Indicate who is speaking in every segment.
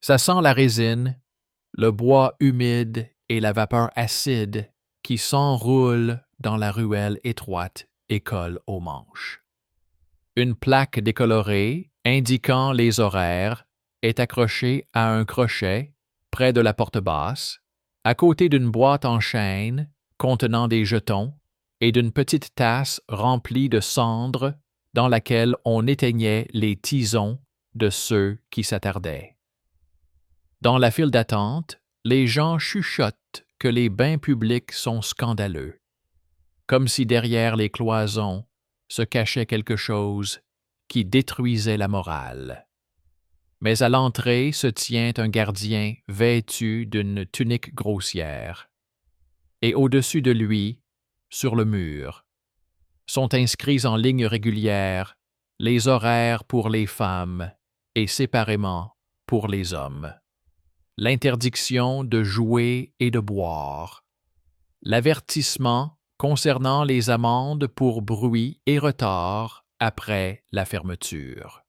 Speaker 1: Ça sent la résine, le bois humide et la vapeur acide qui s'enroule dans la ruelle étroite et colle aux manches. Une plaque décolorée indiquant les horaires est accrochée à un crochet près de la porte basse, à côté d'une boîte en chêne contenant des jetons et d'une petite tasse remplie de cendres dans laquelle on éteignait les tisons de ceux qui s'attardaient. Dans la file d'attente, les gens chuchotent que les bains publics sont scandaleux, comme si derrière les cloisons se cachait quelque chose qui détruisait la morale. Mais à l'entrée se tient un gardien vêtu d'une tunique grossière, et au-dessus de lui, sur le mur, sont inscrits en ligne régulière les horaires pour les femmes et séparément pour les hommes. L'interdiction de jouer et de boire, l'avertissement concernant les amendes pour bruit et retard après la fermeture.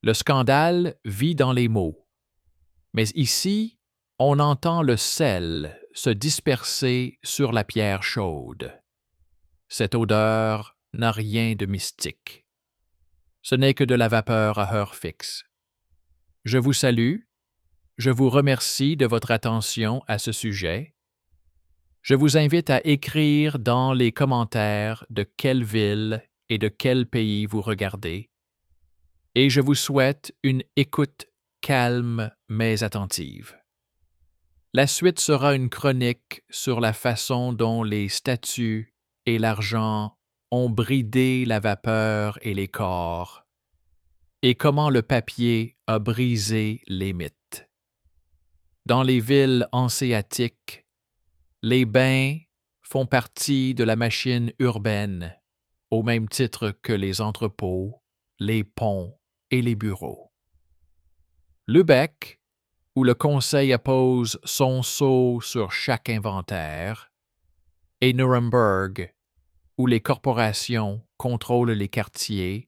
Speaker 1: Le scandale vit dans les mots, mais ici, on entend le sel se disperser sur la pierre chaude. Cette odeur n'a rien de mystique. Ce n'est que de la vapeur à heure fixe. Je vous salue. Je vous remercie de votre attention à ce sujet. Je vous invite à écrire dans les commentaires de quelle ville et de quel pays vous regardez, et je vous souhaite une écoute calme mais attentive. La suite sera une chronique sur la façon dont les statues et l'argent ont bridé la vapeur et les corps, et comment le papier a brisé les mythes. Dans les villes hanséatiques, les bains font partie de la machine urbaine, au même titre que les entrepôts, les ponts et les bureaux. Lübeck, où le conseil appose son sceau sur chaque inventaire, et Nuremberg, où les corporations contrôlent les quartiers,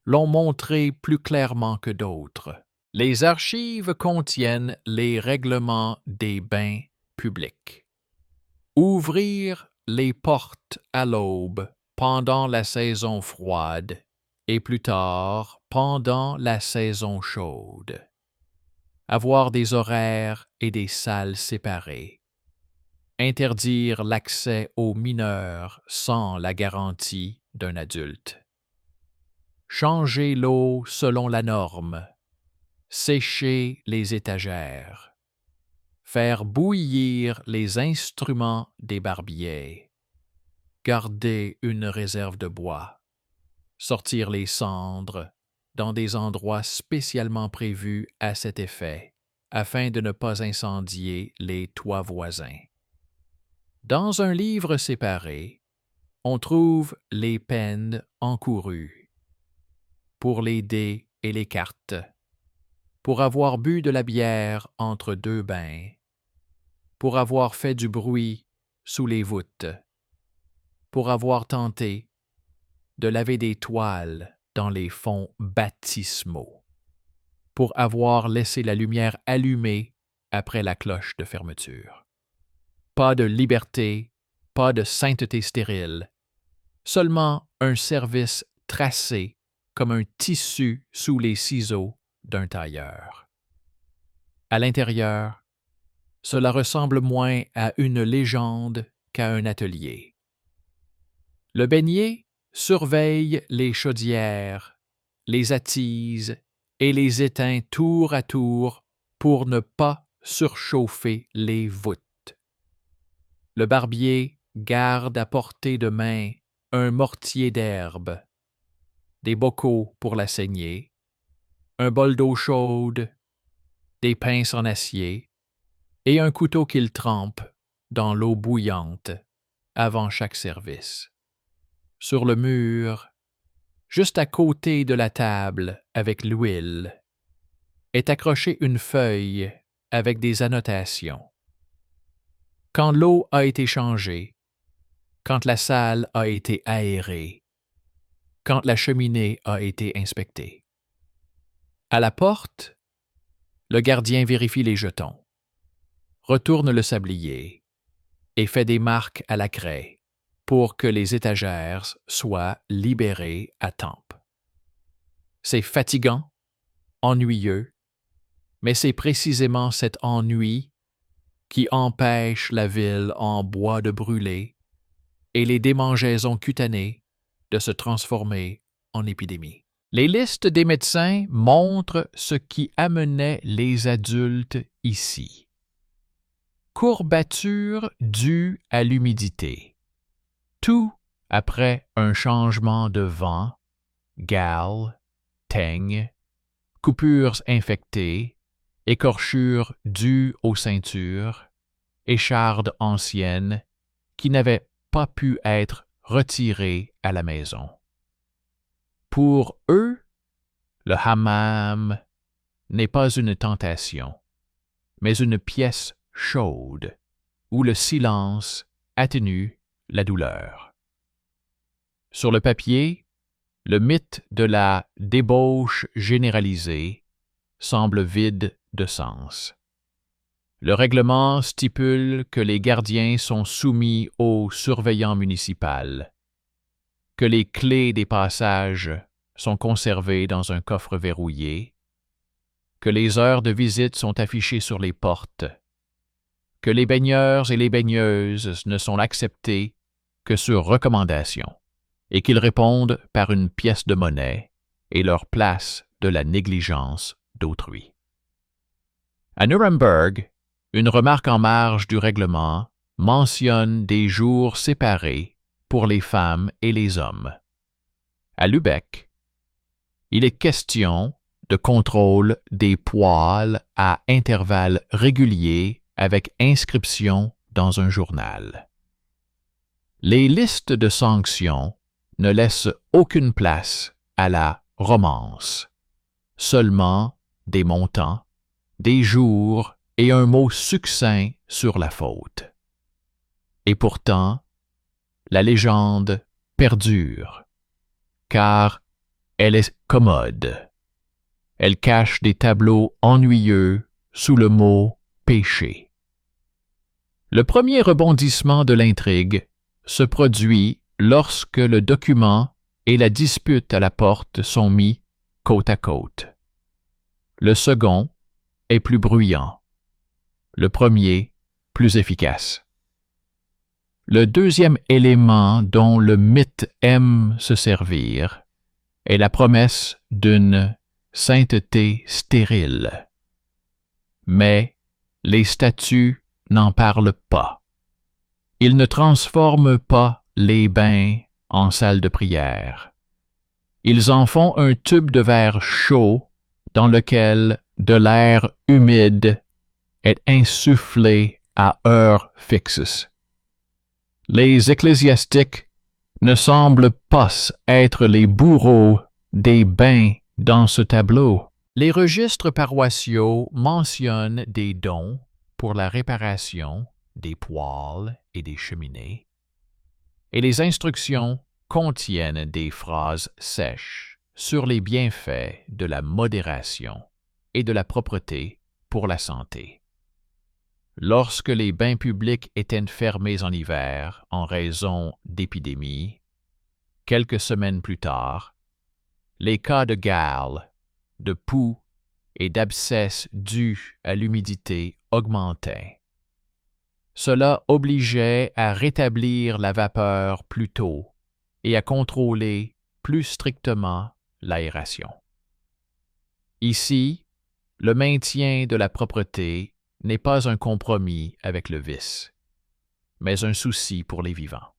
Speaker 1: l'ont montré plus clairement que d'autres. Les archives contiennent les règlements des bains publics. Ouvrir les portes à l'aube pendant la saison froide et plus tard pendant la saison chaude. Avoir des horaires et des salles séparées. Interdire l'accès aux mineurs sans la garantie d'un adulte. Changer l'eau selon la norme. Sécher les étagères, faire bouillir les instruments des barbiers, garder une réserve de bois, sortir les cendres dans des endroits spécialement prévus à cet effet, afin de ne pas incendier les toits voisins. Dans un livre séparé, on trouve les peines encourues pour les dés et les cartes, pour avoir bu de la bière entre deux bains, pour avoir fait du bruit sous les voûtes, pour avoir tenté de laver des toiles dans les fonds baptismaux, pour avoir laissé la lumière allumée après la cloche de fermeture. Pas de liberté, pas de sainteté stérile, seulement un service tracé comme un tissu sous les ciseaux d'un tailleur. À l'intérieur, cela ressemble moins à une légende qu'à un atelier. Le beignet surveille les chaudières, les attise et les éteint tour à tour pour ne pas surchauffer les voûtes. Le barbier garde à portée de main un mortier d'herbe, des bocaux pour la saignée, un bol d'eau chaude, des pinces en acier et un couteau qu'il trempe dans l'eau bouillante avant chaque service. Sur le mur, juste à côté de la table avec l'huile, est accrochée une feuille avec des annotations. Quand l'eau a été changée, quand la salle a été aérée, quand la cheminée a été inspectée. À la porte, Le gardien vérifie les jetons, retourne le sablier et fait des marques à la craie pour que les étagères soient libérées à temps. C'est fatigant, ennuyeux, mais c'est précisément cet ennui qui empêche la ville en bois de brûler et les démangeaisons cutanées de se transformer en épidémie. Les listes des médecins montrent ce qui amenait les adultes ici. Courbature due à l'humidité. Tout après un changement de vent, gale, teigne, coupures infectées, écorchures dues aux ceintures, échardes anciennes qui n'avaient pas pu être retirées à la maison. Pour eux, le hammam n'est pas une tentation, mais une pièce chaude où le silence atténue la douleur. Sur le papier, le mythe de la débauche généralisée semble vide de sens. Le règlement stipule que les gardiens sont soumis au surveillant municipal, que les clés des passages sont conservées dans un coffre verrouillé, que les heures de visite sont affichées sur les portes, que les baigneurs et les baigneuses ne sont acceptés que sur recommandation, et qu'ils répondent par une pièce de monnaie et leur place de la négligence d'autrui. À Nuremberg, une remarque en marge du règlement mentionne des jours séparés pour les femmes et les hommes. À Lübeck, il est question de contrôle des poils à intervalles réguliers avec inscription dans un journal. Les listes de sanctions ne laissent aucune place à la romance, seulement des montants, des jours et un mot succinct sur la faute. Et pourtant, la légende perdure, car elle est commode. Elle cache des tableaux ennuyeux sous le mot péché. Le premier rebondissement de l'intrigue se produit lorsque le document et la dispute à la porte sont mis côte à côte. Le second est plus bruyant, le premier plus efficace. Le deuxième élément dont le mythe aime se servir est la promesse d'une sainteté stérile. Mais les statuts n'en parlent pas. Ils ne transforment pas les bains en salle de prière. Ils en font un tube de verre chaud dans lequel de l'air humide est insufflé à heures fixes. Les ecclésiastiques ne semblent pas être les bourreaux des bains dans ce tableau. Les registres paroissiaux mentionnent des dons pour la réparation des poêles et des cheminées, et les instructions contiennent des phrases sèches sur les bienfaits de la modération et de la propreté pour la santé. Lorsque les bains publics étaient fermés en hiver en raison d'épidémies, quelques semaines plus tard, les cas de gale, de poux et d'abscesses dus à l'humidité augmentaient. Cela obligeait à rétablir la vapeur plus tôt et à contrôler plus strictement l'aération. Ici, le maintien de la propreté n'est pas un compromis avec le vice, mais un souci pour les vivants.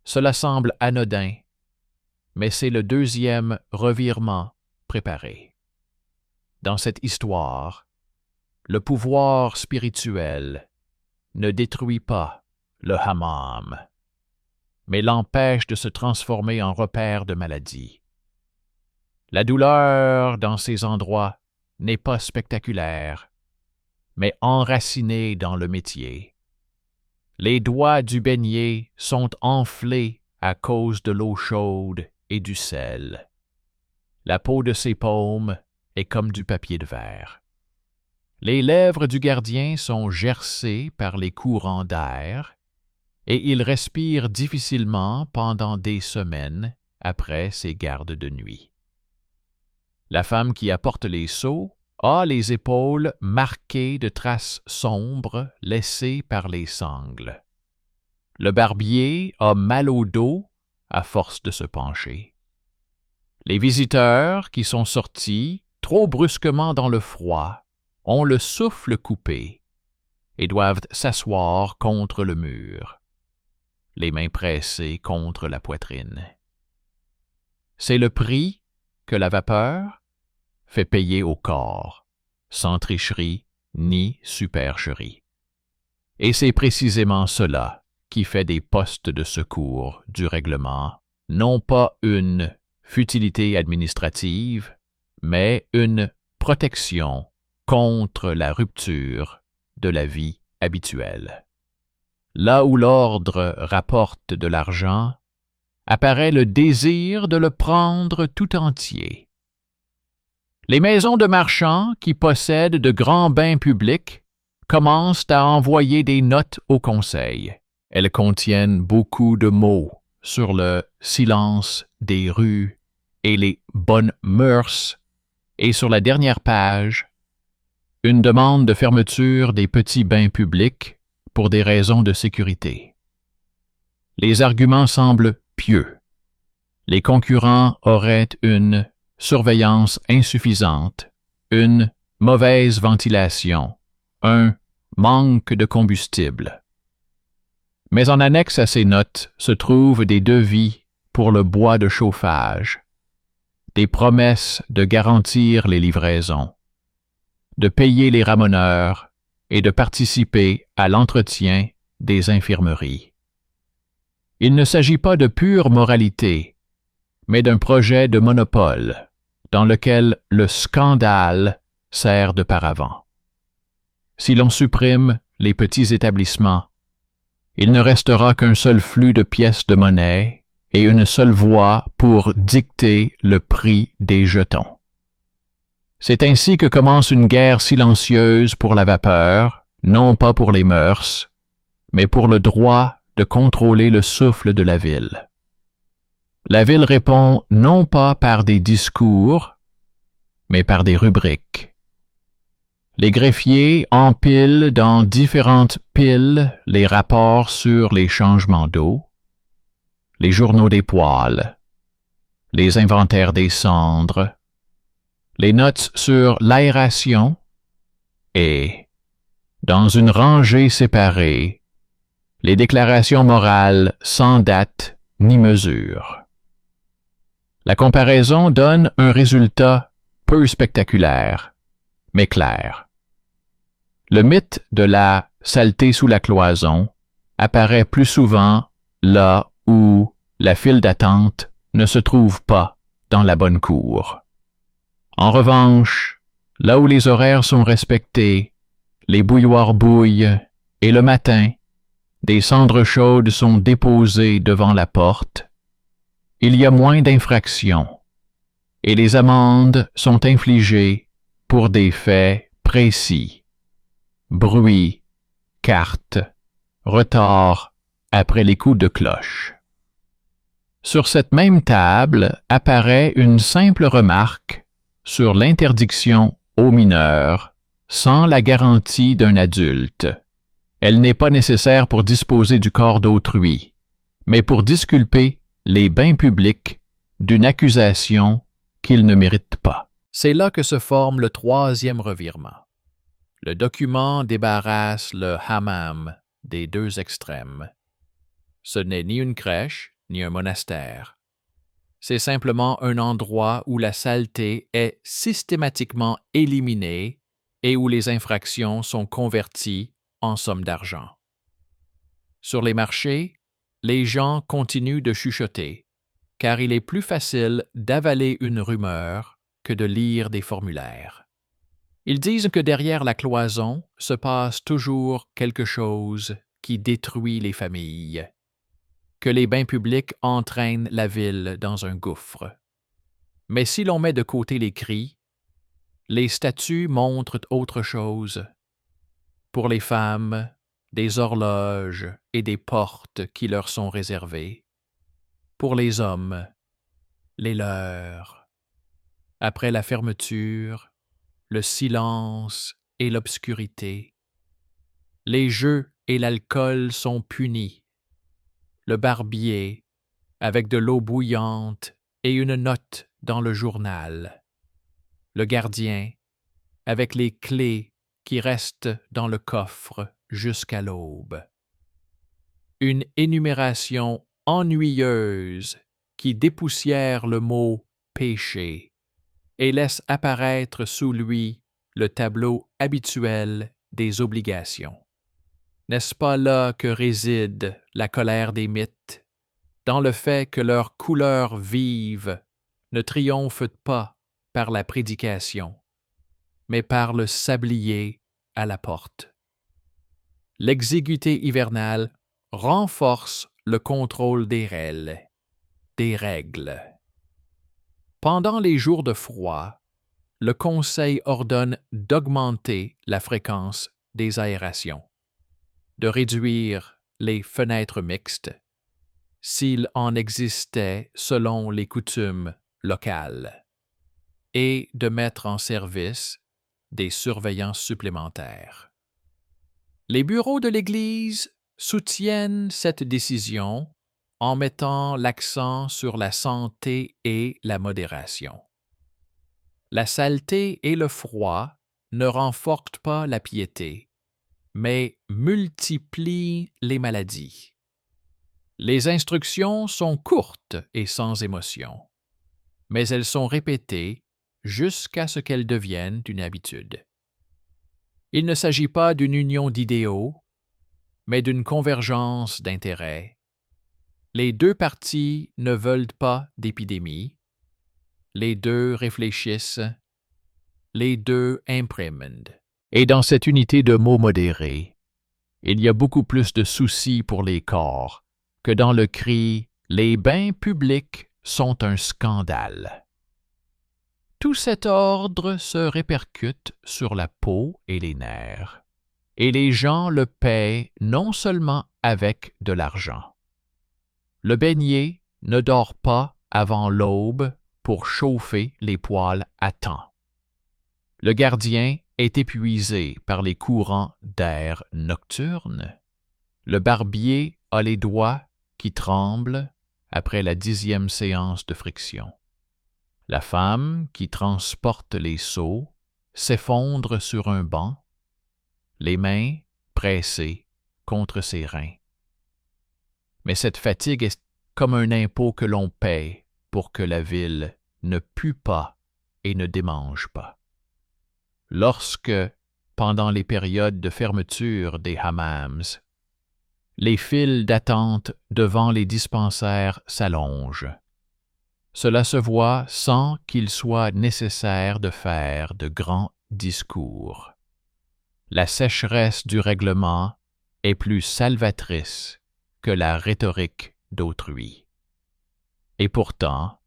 Speaker 1: Cela semble anodin, mais c'est le deuxième revirement préparé. Dans cette histoire, le pouvoir spirituel ne détruit pas le hammam, mais l'empêche de se transformer en repère de maladie. La douleur dans ces endroits n'est pas spectaculaire, mais enracinée dans le métier. Les doigts du beignet sont enflés à cause de l'eau chaude et du sel. La peau de ses paumes est comme du papier de verre. Les lèvres du gardien sont gercées par les courants d'air, et il respire difficilement pendant des semaines après ses gardes de nuit. La femme qui apporte les seaux a les épaules marquées de traces sombres laissées par les sangles. Le barbier a mal au dos à force de se pencher. Les visiteurs qui sont sortis trop brusquement dans le froid ont le souffle coupé et doivent s'asseoir contre le mur, les mains pressées contre la poitrine. C'est le prix que la vapeur fait payer au corps, sans tricherie ni supercherie. Et c'est précisément cela qui fait des postes de secours du règlement, non pas une futilité administrative, mais une protection contre la rupture de la vie habituelle. Là où l'ordre rapporte de l'argent, apparaît le désir de le prendre tout entier. Les maisons de marchands qui possèdent de grands bains publics commencent à envoyer des notes au conseil. Elles contiennent beaucoup de mots sur le silence des rues et les bonnes mœurs, et sur la dernière page, une demande de fermeture des petits bains publics pour des raisons de sécurité. Les arguments semblent pieux. Les concurrents auraient une surveillance insuffisante, une mauvaise ventilation, un manque de combustible. Mais en annexe à ces notes se trouvent des devis pour le bois de chauffage, des promesses de garantir les livraisons, de payer les ramoneurs et de participer à l'entretien des infirmeries. Il ne s'agit pas de pure moralité, mais d'un projet de monopole dans lequel le scandale sert de paravent. Si l'on supprime les petits établissements, il ne restera qu'un seul flux de pièces de monnaie et une seule voix pour dicter le prix des jetons. C'est ainsi que commence une guerre silencieuse pour la vapeur, non pas pour les mœurs, mais pour le droit de contrôler le souffle de la ville. La ville répond non pas par des discours, mais par des rubriques. Les greffiers empilent dans différentes piles les rapports sur les changements d'eau, les journaux des poêles, les inventaires des cendres, les notes sur l'aération et, dans une rangée séparée, les déclarations morales sans date ni mesure. La comparaison donne un résultat peu spectaculaire, mais clair. Le mythe de la saleté sous la cloison apparaît plus souvent là où la file d'attente ne se trouve pas dans la bonne cour. En revanche, là où les horaires sont respectés, les bouilloires bouillent et le matin, des cendres chaudes sont déposées devant la porte, il y a moins d'infractions et les amendes sont infligées pour des faits précis. Bruit, carte, retard après les coups de cloche. Sur cette même table apparaît une simple remarque sur l'interdiction aux mineurs sans la garantie d'un adulte. Elle n'est pas nécessaire pour disposer du corps d'autrui, mais pour disculper les bains publics d'une accusation qu'ils ne méritent pas. C'est là que se forme le troisième revirement. Le document débarrasse le hammam des deux extrêmes. Ce n'est ni une crèche, ni un monastère. C'est simplement un endroit où la saleté est systématiquement éliminée et où les infractions sont converties en sommes d'argent. Sur les marchés, les gens continuent de chuchoter, car il est plus facile d'avaler une rumeur que de lire des formulaires. Ils disent que derrière la cloison se passe toujours quelque chose qui détruit les familles, que les bains publics entraînent la ville dans un gouffre. Mais si l'on met de côté les cris, les statues montrent autre chose. Pour les femmes, des horloges et des portes qui leur sont réservées. Pour les hommes, les leurs. Après la fermeture, le silence et l'obscurité. Les jeux et l'alcool sont punis. Le barbier, avec de l'eau bouillante et une note dans le journal. Le gardien, avec les clés qui restent dans le coffre jusqu'à l'aube. Une énumération ennuyeuse qui dépoussière le mot « péché » et laisse apparaître sous lui le tableau habituel des obligations. N'est-ce pas là que réside la colère des mythes, dans le fait que leurs couleurs vives ne triomphent pas par la prédication, mais par le sablier à la porte. L'exiguïté hivernale renforce le contrôle des règles. Pendant les jours de froid, le Conseil ordonne d'augmenter la fréquence des aérations, de réduire les fenêtres mixtes, s'il en existait selon les coutumes locales, et de mettre en service des surveillants supplémentaires. Les bureaux de l'Église soutiennent cette décision en mettant l'accent sur la santé et la modération. La saleté et le froid ne renforcent pas la piété, mais multiplient les maladies. Les instructions sont courtes et sans émotion, mais elles sont répétées jusqu'à ce qu'elles deviennent une habitude. Il ne s'agit pas d'une union d'idéaux, mais d'une convergence d'intérêts. Les deux parties ne veulent pas d'épidémie. Les deux réfléchissent. Les deux impriment. Et dans cette unité de mots modérés, il y a beaucoup plus de soucis pour les corps que dans le cri « Les bains publics sont un scandale ». Tout cet ordre se répercute sur la peau et les nerfs, et les gens le paient non seulement avec de l'argent. Le beignet ne dort pas avant l'aube pour chauffer les poils à temps. Le gardien est épuisé par les courants d'air nocturne. Le barbier a les doigts qui tremblent après la 10e séance de friction. La femme qui transporte les seaux s'effondre sur un banc, les mains pressées contre ses reins. Mais cette fatigue est comme un impôt que l'on paie pour que la ville ne pue pas et ne démange pas. Lorsque, pendant les périodes de fermeture des hammams, les files d'attente devant les dispensaires s'allongent, cela se voit sans qu'il soit nécessaire de faire de grands discours. La sécheresse du règlement est plus salvatrice que la rhétorique d'autrui. Et pourtant,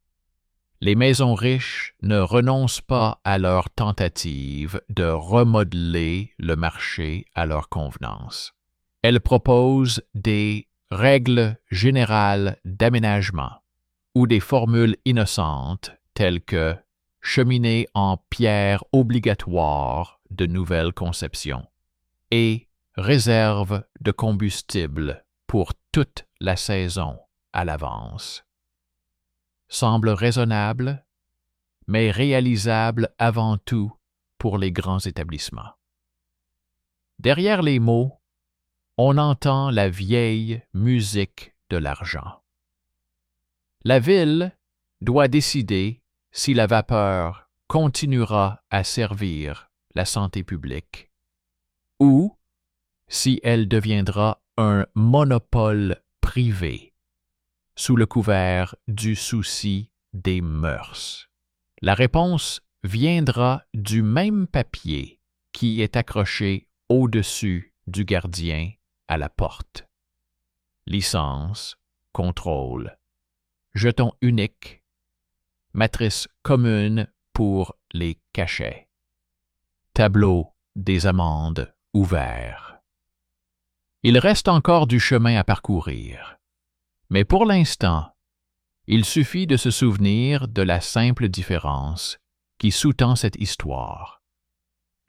Speaker 1: les maisons riches ne renoncent pas à leur tentative de remodeler le marché à leur convenance. Elles proposent des règles générales d'aménagement ou des formules innocentes telles que cheminée en pierre obligatoire de nouvelles conceptions et réserve de combustible pour toute la saison à l'avance. Semble raisonnable, mais réalisable avant tout pour les grands établissements. Derrière les mots, on entend la vieille musique de l'argent. La ville doit décider si la vapeur continuera à servir la santé publique ou si elle deviendra un monopole privé sous le couvert du souci des mœurs. La réponse viendra du même papier qui est accroché au-dessus du gardien à la porte. Licence, contrôle, jeton unique, matrice commune pour les cachets. tableau des amendes ouvert. Il reste encore du chemin à parcourir, mais pour l'instant, il suffit de se souvenir de la simple différence qui sous-tend cette histoire.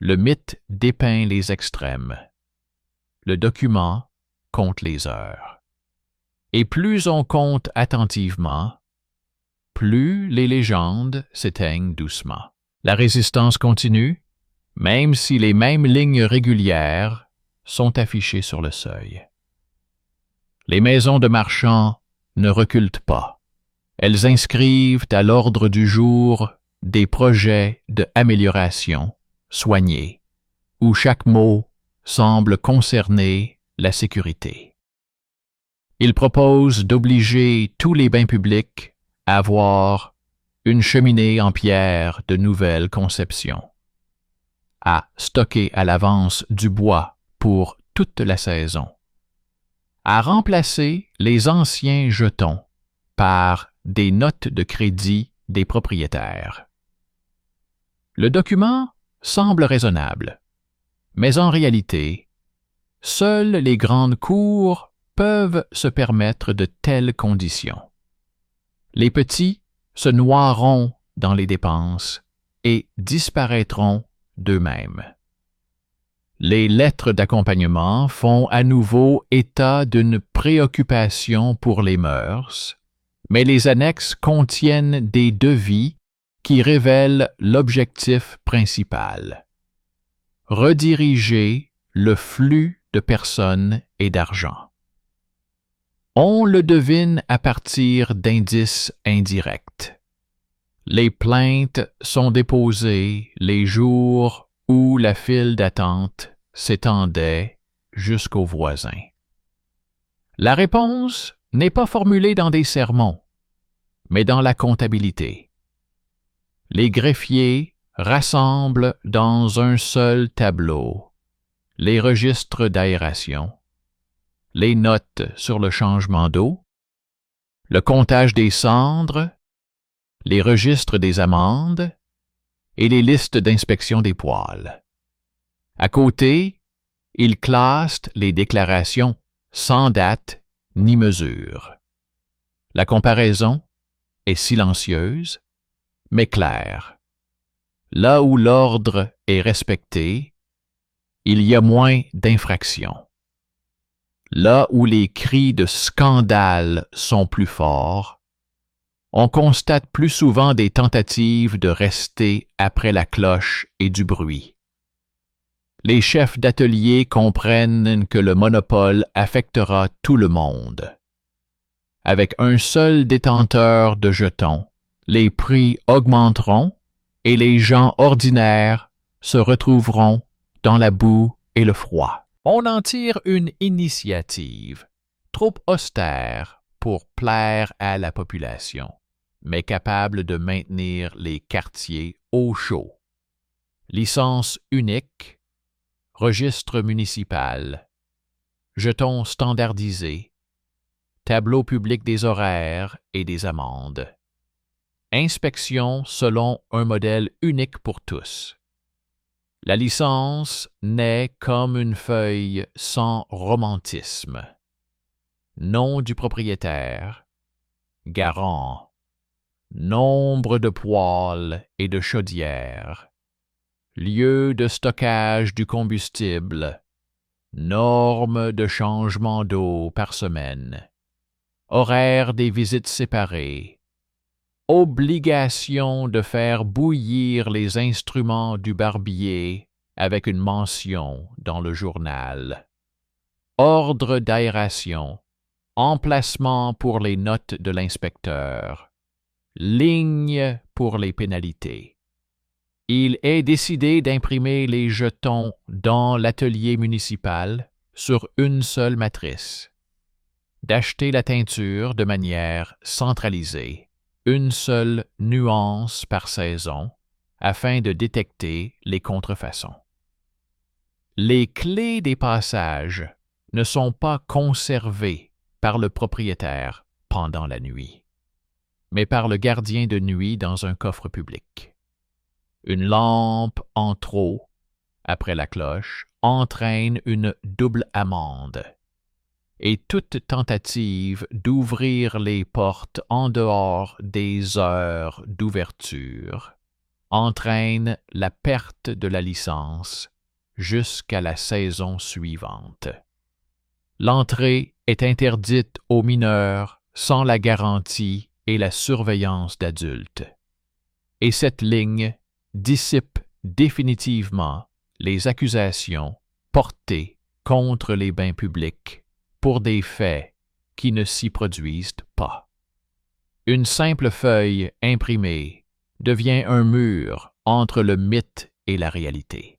Speaker 1: Le mythe dépeint les extrêmes. Le document compte les heures. Et plus on compte attentivement, plus les légendes s'éteignent doucement. La résistance continue, même si les mêmes lignes régulières sont affichées sur le seuil. Les maisons de marchands ne reculent pas. Elles inscrivent à l'ordre du jour des projets d'amélioration soignés, où chaque mot semble concerner la sécurité. Ils proposent d'obliger tous les bains publics à avoir une cheminée en pierre de nouvelle conception, à stocker à l'avance du bois pour toute la saison, à remplacer les anciens jetons par des notes de crédit des propriétaires. Le document semble raisonnable, mais en réalité, seules les grandes cours peuvent se permettre de telles conditions. Les petits se noieront dans les dépenses et disparaîtront d'eux-mêmes. Les lettres d'accompagnement font à nouveau état d'une préoccupation pour les mœurs, mais les annexes contiennent des devis qui révèlent l'objectif principal: rediriger le flux de personnes et d'argent. On le devine à partir d'indices indirects. Les plaintes sont déposées les jours où la file d'attente s'étendait jusqu'aux voisins. La réponse n'est pas formulée dans des sermons, mais dans la comptabilité. Les greffiers rassemblent dans un seul tableau les registres d'aération, les notes sur le changement d'eau, le comptage des cendres, les registres des amendes et les listes d'inspection des poêles. À côté, ils classent les déclarations sans date ni mesure. La comparaison est silencieuse, mais claire. Là où l'ordre est respecté, il y a moins d'infractions. Là où les cris de scandale sont plus forts, on constate plus souvent des tentatives de rester après la cloche et du bruit. Les chefs d'atelier comprennent que le monopole affectera tout le monde. Avec un seul détenteur de jetons, les prix augmenteront et les gens ordinaires se retrouveront dans la boue et le froid. On en tire une initiative, trop austère pour plaire à la population, mais capable de maintenir les quartiers au chaud. Licence unique, registre municipal, jetons standardisés, tableau public des horaires et des amendes. Inspection selon un modèle unique pour tous. La licence naît comme une feuille sans romantisme. Nom du propriétaire, garant, nombre de poêles et de chaudières, lieu de stockage du combustible, norme de changement d'eau par semaine, horaire des visites séparées, obligation de faire bouillir les instruments du barbier avec une mention dans le journal, ordre d'aération, emplacement pour les notes de l'inspecteur, ligne pour les pénalités. Il est décidé d'imprimer les jetons dans l'atelier municipal sur une seule matrice, d'acheter la teinture de manière centralisée, une seule nuance par saison, afin de détecter les contrefaçons. Les clés des passages ne sont pas conservées par le propriétaire pendant la nuit, mais par le gardien de nuit dans un coffre public. Une lampe en trop après la cloche, entraîne une double amende. Et toute tentative d'ouvrir les portes en dehors des heures d'ouverture entraîne la perte de la licence jusqu'à la saison suivante. L'entrée est interdite aux mineurs sans la garantie et la surveillance d'adultes. Et cette ligne dissipe définitivement les accusations portées contre les bains publics pour des faits qui ne s'y produisent pas. Une simple feuille imprimée devient un mur entre le mythe et la réalité.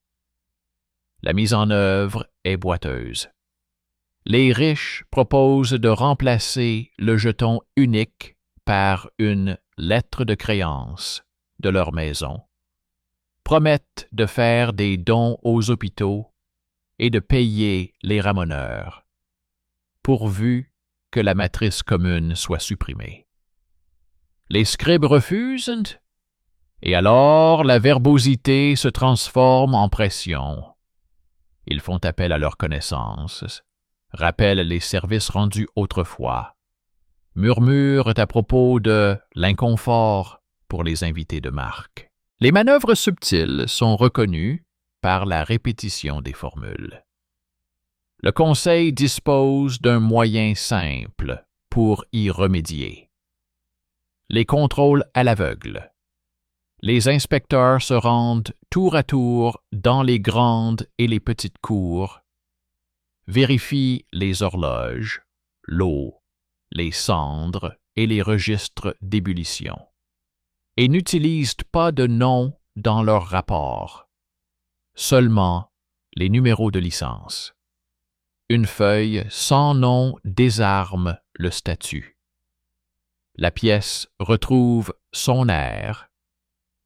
Speaker 1: La mise en œuvre est boiteuse. Les riches proposent de remplacer le jeton unique par une lettre de créance de leur maison, promettent de faire des dons aux hôpitaux et de payer les ramoneurs, pourvu que la matrice commune soit supprimée. Les scribes refusent, et alors la verbosité se transforme en pression. Ils font appel à leurs connaissances, rappellent les services rendus autrefois, murmurent à propos de l'inconfort pour les invités de marque. Les manœuvres subtiles sont reconnues par la répétition des formules. Le Conseil dispose d'un moyen simple pour y remédier. Les contrôles à l'aveugle. Les inspecteurs se rendent tour à tour dans les grandes et les petites cours, vérifient les horloges, l'eau, les cendres et les registres d'ébullition, et n'utilisent pas de nom dans leurs rapports, seulement les numéros de licence. Une feuille sans nom désarme le statut. La pièce retrouve son air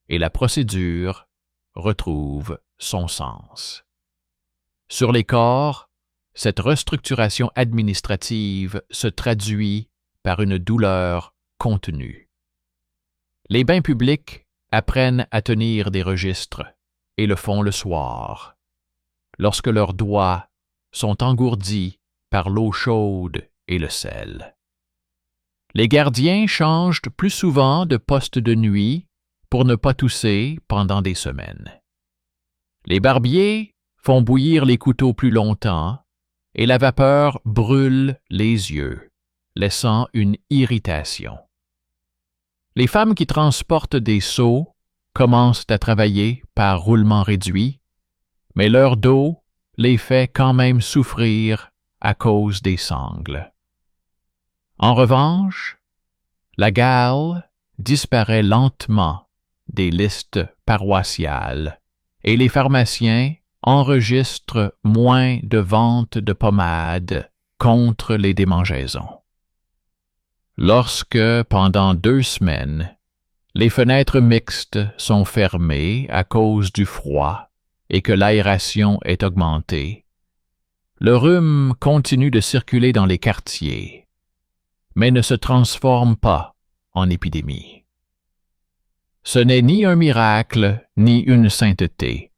Speaker 1: et la procédure retrouve son sens. Sur les corps, cette restructuration administrative se traduit par une douleur contenue. Les bains publics apprennent à tenir des registres et le font le soir, lorsque leurs doigts sont engourdis par l'eau chaude et le sel. Les gardiens changent plus souvent de poste de nuit pour ne pas tousser pendant des semaines. Les barbiers font bouillir les couteaux plus longtemps et la vapeur brûle les yeux, laissant une irritation. Les femmes qui transportent des seaux commencent à travailler par roulement réduit, mais leur dos les fait quand même souffrir à cause des sangles. En revanche, la gale disparaît lentement des listes paroissiales et les pharmaciens enregistrent moins de ventes de pommades contre les démangeaisons. Lorsque, pendant 2 semaines, les fenêtres mixtes sont fermées à cause du froid et que l'aération est augmentée, le rhume continue de circuler dans les quartiers, mais ne se transforme pas en épidémie. Ce n'est ni un miracle ni une sainteté,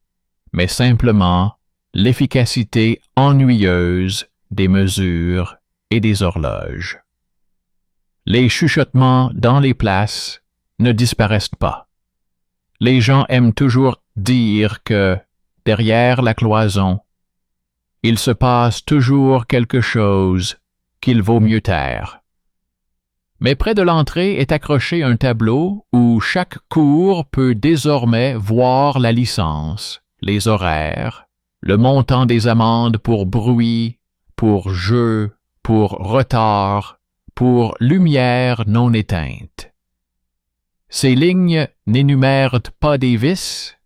Speaker 1: mais simplement l'efficacité ennuyeuse des mesures et des horloges. Les chuchotements dans les places ne disparaissent pas. Les gens aiment toujours dire que, derrière la cloison, il se passe toujours quelque chose qu'il vaut mieux taire. Mais près de l'entrée est accroché un tableau où chaque cour peut désormais voir la licence, les horaires, le montant des amendes pour bruit, pour jeu, pour retard, pour lumière non éteinte. Ces lignes n'énumèrent pas des vices,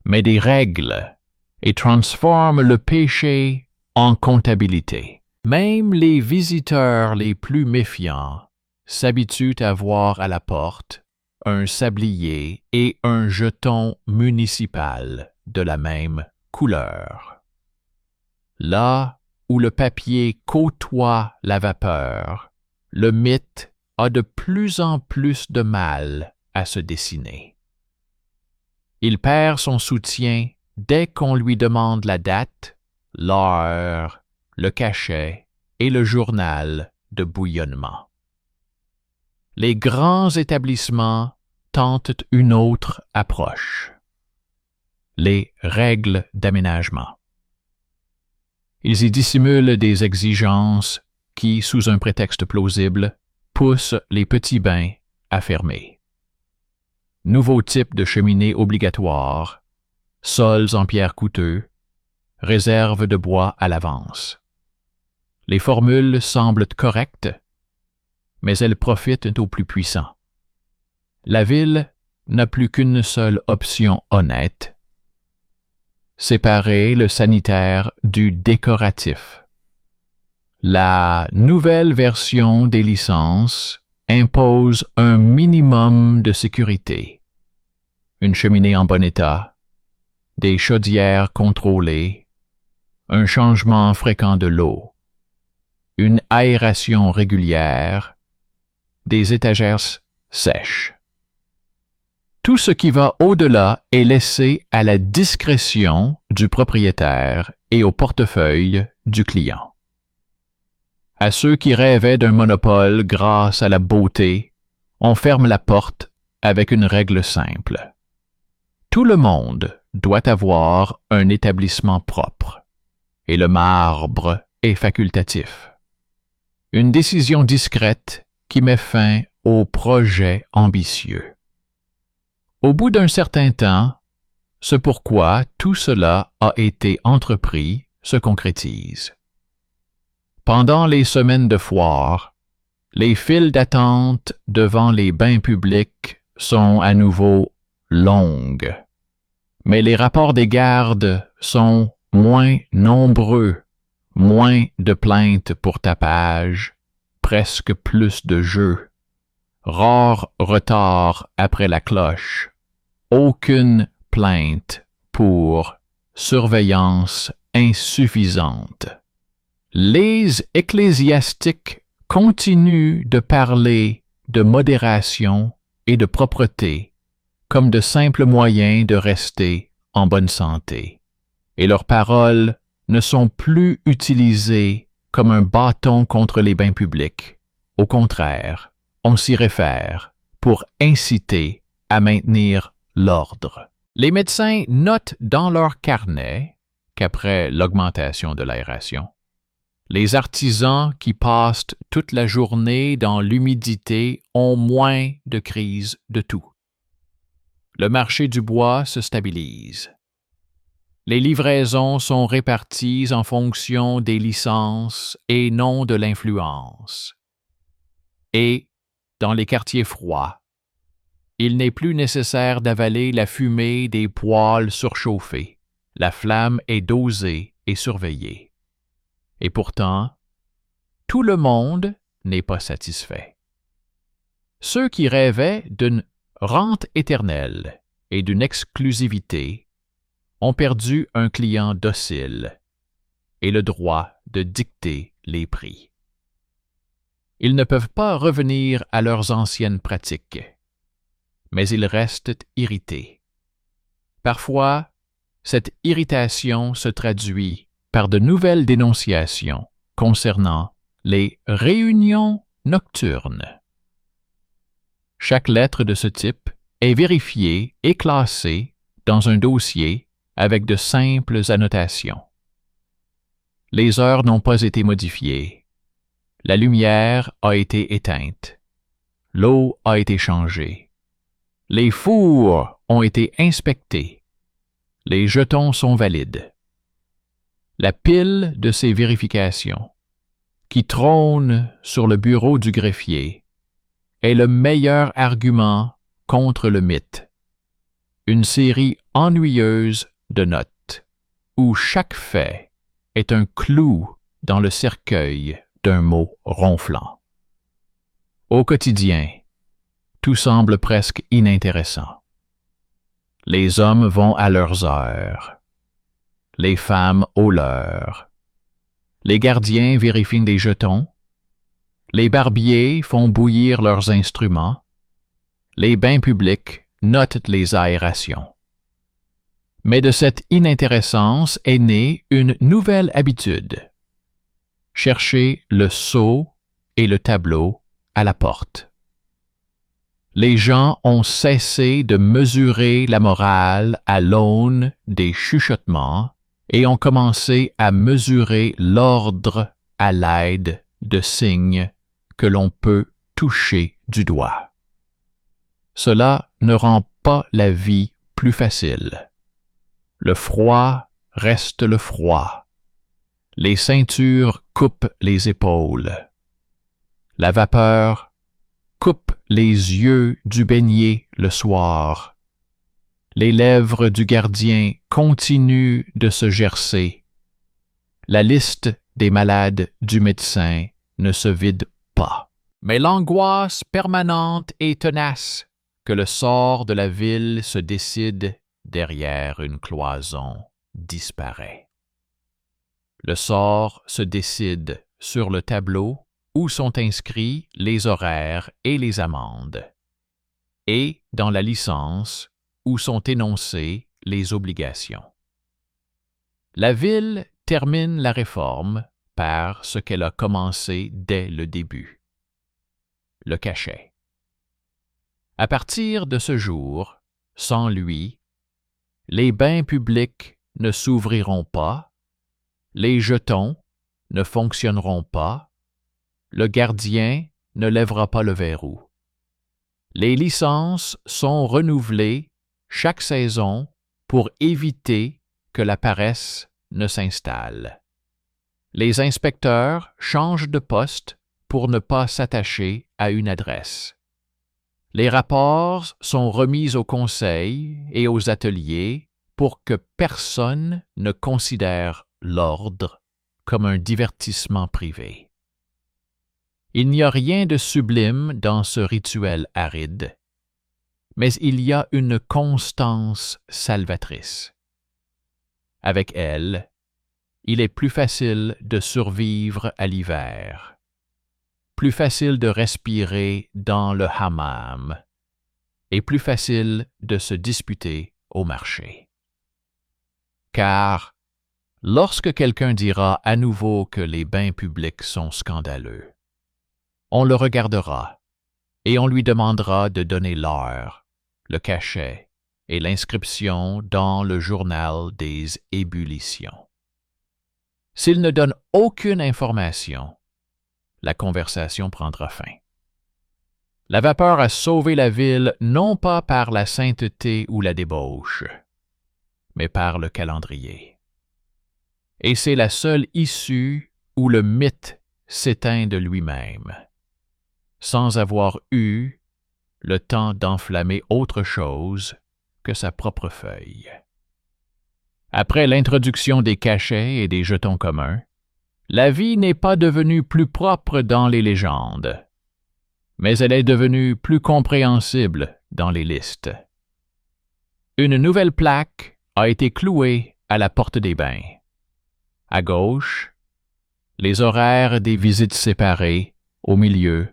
Speaker 1: mais des règles, et transforment le péché en comptabilité. Même les visiteurs les plus méfiants s'habituent à voir à la porte un sablier et un jeton municipal de la même couleur. Là où le papier côtoie la vapeur, le mythe a de plus en plus de mal à se dessiner. Il perd son soutien dès qu'on lui demande la date, l'heure, le cachet et le journal de bouillonnement. Les grands établissements tentent une autre approche. Les règles d'aménagement. Ils y dissimulent des exigences qui, sous un prétexte plausible, poussent les petits bains à fermer. Nouveau type de cheminée obligatoire, sols en pierre coûteux, réserve de bois à l'avance. Les formules semblent correctes, mais elles profitent aux plus puissants. La ville n'a plus qu'une seule option honnête: séparer le sanitaire du décoratif. La nouvelle version des licences impose un minimum de sécurité. Une cheminée en bon état, des chaudières contrôlées, un changement fréquent de l'eau, une aération régulière, des étagères sèches. Tout ce qui va au-delà est laissé à la discrétion du propriétaire et au portefeuille du client. À ceux qui rêvaient d'un monopole grâce à la beauté, on ferme la porte avec une règle simple. Tout le monde doit avoir un établissement propre, et le marbre est facultatif. Une décision discrète qui met fin au projet ambitieux. Au bout d'un certain temps, ce pourquoi tout cela a été entrepris se concrétise. Pendant les semaines de foire, les files d'attente devant les bains publics sont à nouveau longues, mais les rapports des gardes sont moins nombreux, moins de plaintes pour tapage, presque plus de jeux. Rare retard après la cloche, aucune plainte pour surveillance insuffisante. Les ecclésiastiques continuent de parler de modération et de propreté comme de simples moyens de rester en bonne santé, et leurs paroles ne sont plus utilisées comme un bâton contre les bains publics. Au contraire, on s'y réfère pour inciter à maintenir l'ordre. Les médecins notent dans leur carnet qu'après l'augmentation de l'aération, les artisans qui passent toute la journée dans l'humidité ont moins de crises de toux. Le marché du bois se stabilise. Les livraisons sont réparties en fonction des licences et non de l'influence. Et, dans les quartiers froids, il n'est plus nécessaire d'avaler la fumée des poêles surchauffés. La flamme est dosée et surveillée. Et pourtant, tout le monde n'est pas satisfait. Ceux qui rêvaient d'une rente éternelle et d'une exclusivité ont perdu un client docile et le droit de dicter les prix. Ils ne peuvent pas revenir à leurs anciennes pratiques, mais ils restent irrités. Parfois, cette irritation se traduit par de nouvelles dénonciations concernant les réunions nocturnes. Chaque lettre de ce type est vérifiée et classée dans un dossier avec de simples annotations. Les heures n'ont pas été modifiées. La lumière a été éteinte. L'eau a été changée. Les fours ont été inspectés. Les jetons sont valides. La pile de ces vérifications, qui trône sur le bureau du greffier, est le meilleur argument contre le mythe. Une série ennuyeuse de notes, où chaque fait est un clou dans le cercueil d'un mot ronflant. Au quotidien, tout semble presque inintéressant. Les hommes vont à leurs heures, les femmes aux leurs. Les gardiens vérifient des jetons, les barbiers font bouillir leurs instruments, les bains publics notent les aérations. Mais de cette inintéressance est née une nouvelle habitude. Chercher le sceau et le tableau à la porte. Les gens ont cessé de mesurer la morale à l'aune des chuchotements et ont commencé à mesurer l'ordre à l'aide de signes que l'on peut toucher du doigt. Cela ne rend pas la vie plus facile. Le froid reste le froid. Les ceintures coupent les épaules. La vapeur coupe les yeux du beignet le soir. Les lèvres du gardien continuent de se gercer. La liste des malades du médecin ne se vide pas. Mais l'angoisse permanente et tenace que le sort de la ville se décide derrière une cloison disparaît. Le sort se décide sur le tableau où sont inscrits les horaires et les amendes, et dans la licence où sont énoncées les obligations. La ville termine la réforme par ce qu'elle a commencé dès le début. Le cachet. À partir de ce jour, sans lui, les bains publics ne s'ouvriront pas, les jetons ne fonctionneront pas, le gardien ne lèvera pas le verrou. Les licences sont renouvelées chaque saison pour éviter que la paresse ne s'installe. Les inspecteurs changent de poste pour ne pas s'attacher à une adresse. Les rapports sont remis au conseil et aux ateliers pour que personne ne considère l'ordre comme un divertissement privé. Il n'y a rien de sublime dans ce rituel aride, mais il y a une constance salvatrice. Avec elle, il est plus facile de survivre à l'hiver, plus facile de respirer dans le hammam et plus facile de se disputer au marché. Car lorsque quelqu'un dira à nouveau que les bains publics sont scandaleux, on le regardera et on lui demandera de donner l'heure, le cachet et l'inscription dans le journal des ébullitions. S'il ne donne aucune information, la conversation prendra fin. La vapeur a sauvé la ville non pas par la sainteté ou la débauche, mais par le calendrier. Et c'est la seule issue où le mythe s'éteint de lui-même, sans avoir eu le temps d'enflammer autre chose que sa propre feuille. Après l'introduction des cachets et des jetons communs, la vie n'est pas devenue plus propre dans les légendes, mais elle est devenue plus compréhensible dans les listes. Une nouvelle plaque a été clouée à la porte des bains. À gauche, les horaires des visites séparées, au milieu,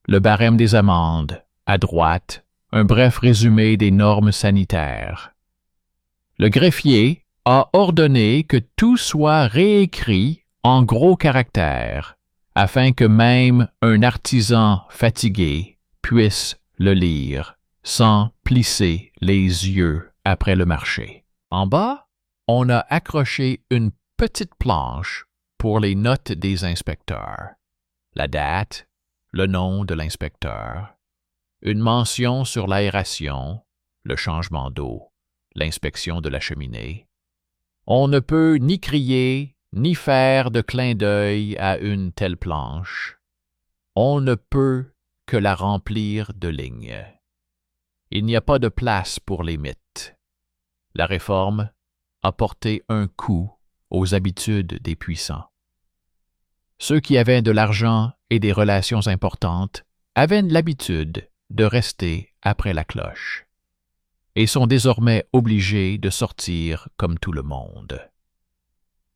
Speaker 1: le barème des amendes, à droite, un bref résumé des normes sanitaires. Le greffier a ordonné que tout soit réécrit en gros caractères, afin que même un artisan fatigué puisse le lire sans plisser les yeux après le marché. En bas, on a accroché une petite planche pour les notes des inspecteurs, la date, le nom de l'inspecteur, une mention sur l'aération, le changement d'eau, l'inspection de la cheminée. On ne peut ni crier, ni faire de clin d'œil à une telle planche. On ne peut que la remplir de lignes. Il n'y a pas de place pour les mythes. La réforme a porté un coup aux habitudes des puissants. Ceux qui avaient de l'argent et des relations importantes avaient l'habitude de rester après la cloche et sont désormais obligés de sortir comme tout le monde.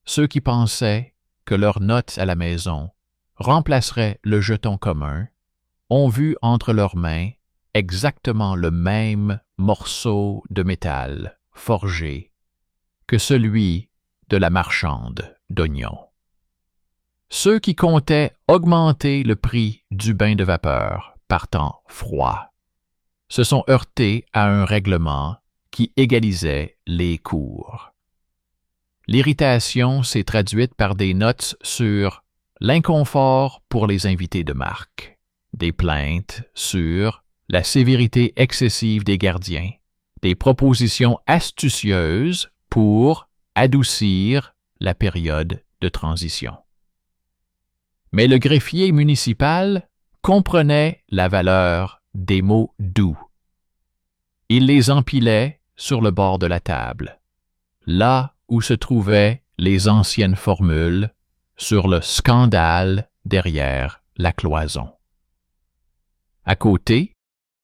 Speaker 1: Ceux qui pensaient que leur note à la maison remplacerait le jeton commun ont vu entre leurs mains exactement le même morceau de métal forgé que celui de la marchande d'oignons. Ceux qui comptaient augmenter le prix du bain de vapeur par temps froid se sont heurtés à un règlement qui égalisait les cours. L'irritation s'est traduite par des notes sur l'inconfort pour les invités de marque, des plaintes sur la sévérité excessive des gardiens, des propositions astucieuses pour adoucir la période de transition. Mais le greffier municipal comprenait la valeur des mots doux. Il les empilait sur le bord de la table, là où se trouvaient les anciennes formules sur le scandale derrière la cloison. À côté,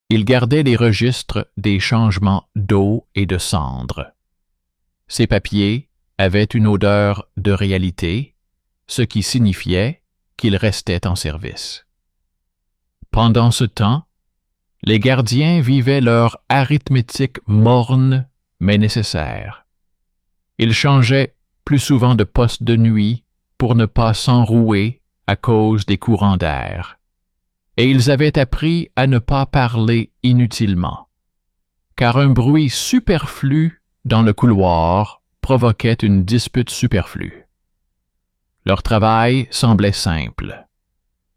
Speaker 1: il gardait les registres des changements d'eau et de cendre. Ces papiers avaient une odeur de réalité, ce qui signifiait qu'ils restaient en service. Pendant ce temps, les gardiens vivaient leur arithmétique morne mais nécessaire. Ils changeaient plus souvent de poste de nuit pour ne pas s'enrouer à cause des courants d'air. Et ils avaient appris à ne pas parler inutilement, car un bruit superflu dans le couloir provoquait une dispute superflue. Leur travail semblait simple.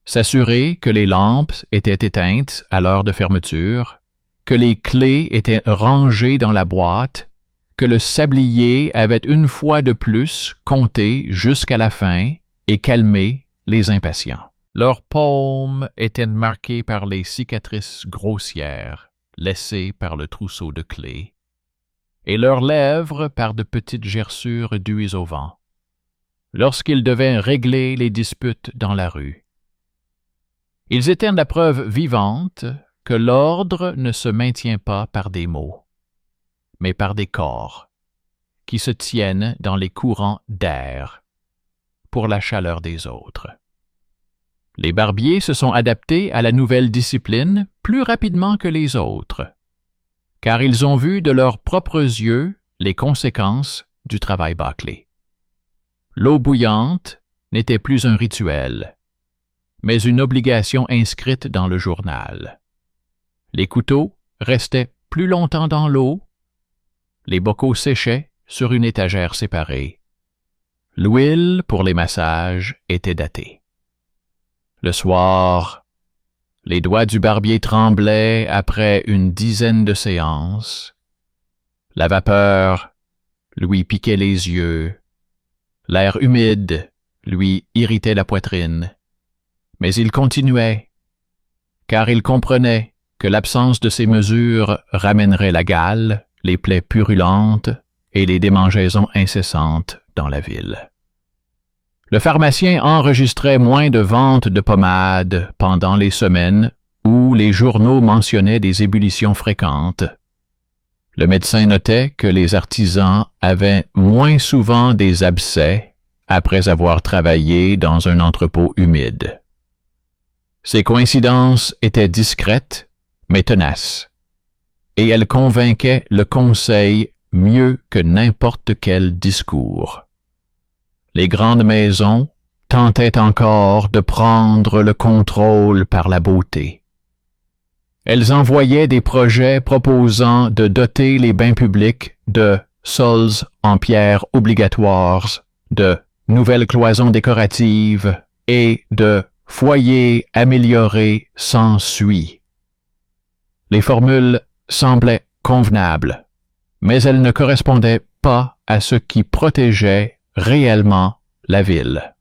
Speaker 1: S'assurer que les lampes étaient éteintes à l'heure de fermeture, que les clés étaient rangées dans la boîte, que le sablier avait une fois de plus compté jusqu'à la fin et calmé les impatients. Leurs paumes étaient marquées par les cicatrices grossières laissées par le trousseau de clés, et leurs lèvres par de petites gerçures dues au vent, lorsqu'ils devaient régler les disputes dans la rue. Ils étaient la preuve vivante que l'ordre ne se maintient pas par des mots, mais par des corps qui se tiennent dans les courants d'air pour la chaleur des autres. Les barbiers se sont adaptés à la nouvelle discipline plus rapidement que les autres, car ils ont vu de leurs propres yeux les conséquences du travail bâclé. L'eau bouillante n'était plus un rituel, mais une obligation inscrite dans le journal. Les couteaux restaient plus longtemps dans l'eau, les bocaux séchaient sur une étagère séparée. L'huile pour les massages était datée. Le soir, les doigts du barbier tremblaient après une dizaine de séances. La vapeur lui piquait les yeux. L'air humide lui irritait la poitrine. Mais il continuait, car il comprenait que l'absence de ces mesures ramènerait la gale, les plaies purulentes et les démangeaisons incessantes dans la ville. Le pharmacien enregistrait moins de ventes de pommades pendant les semaines où les journaux mentionnaient des ébullitions fréquentes. Le médecin notait que les artisans avaient moins souvent des abcès après avoir travaillé dans un entrepôt humide. Ces coïncidences étaient discrètes, mais tenaces, et elles convainquaient le conseil mieux que n'importe quel discours. Les grandes maisons tentaient encore de prendre le contrôle par la beauté. Elles envoyaient des projets proposant de doter les bains publics de sols en pierre obligatoires, de nouvelles cloisons décoratives et de foyers améliorés sans suie. Les formules semblaient convenables, mais elles ne correspondaient pas à ce qui protégeait réellement la ville.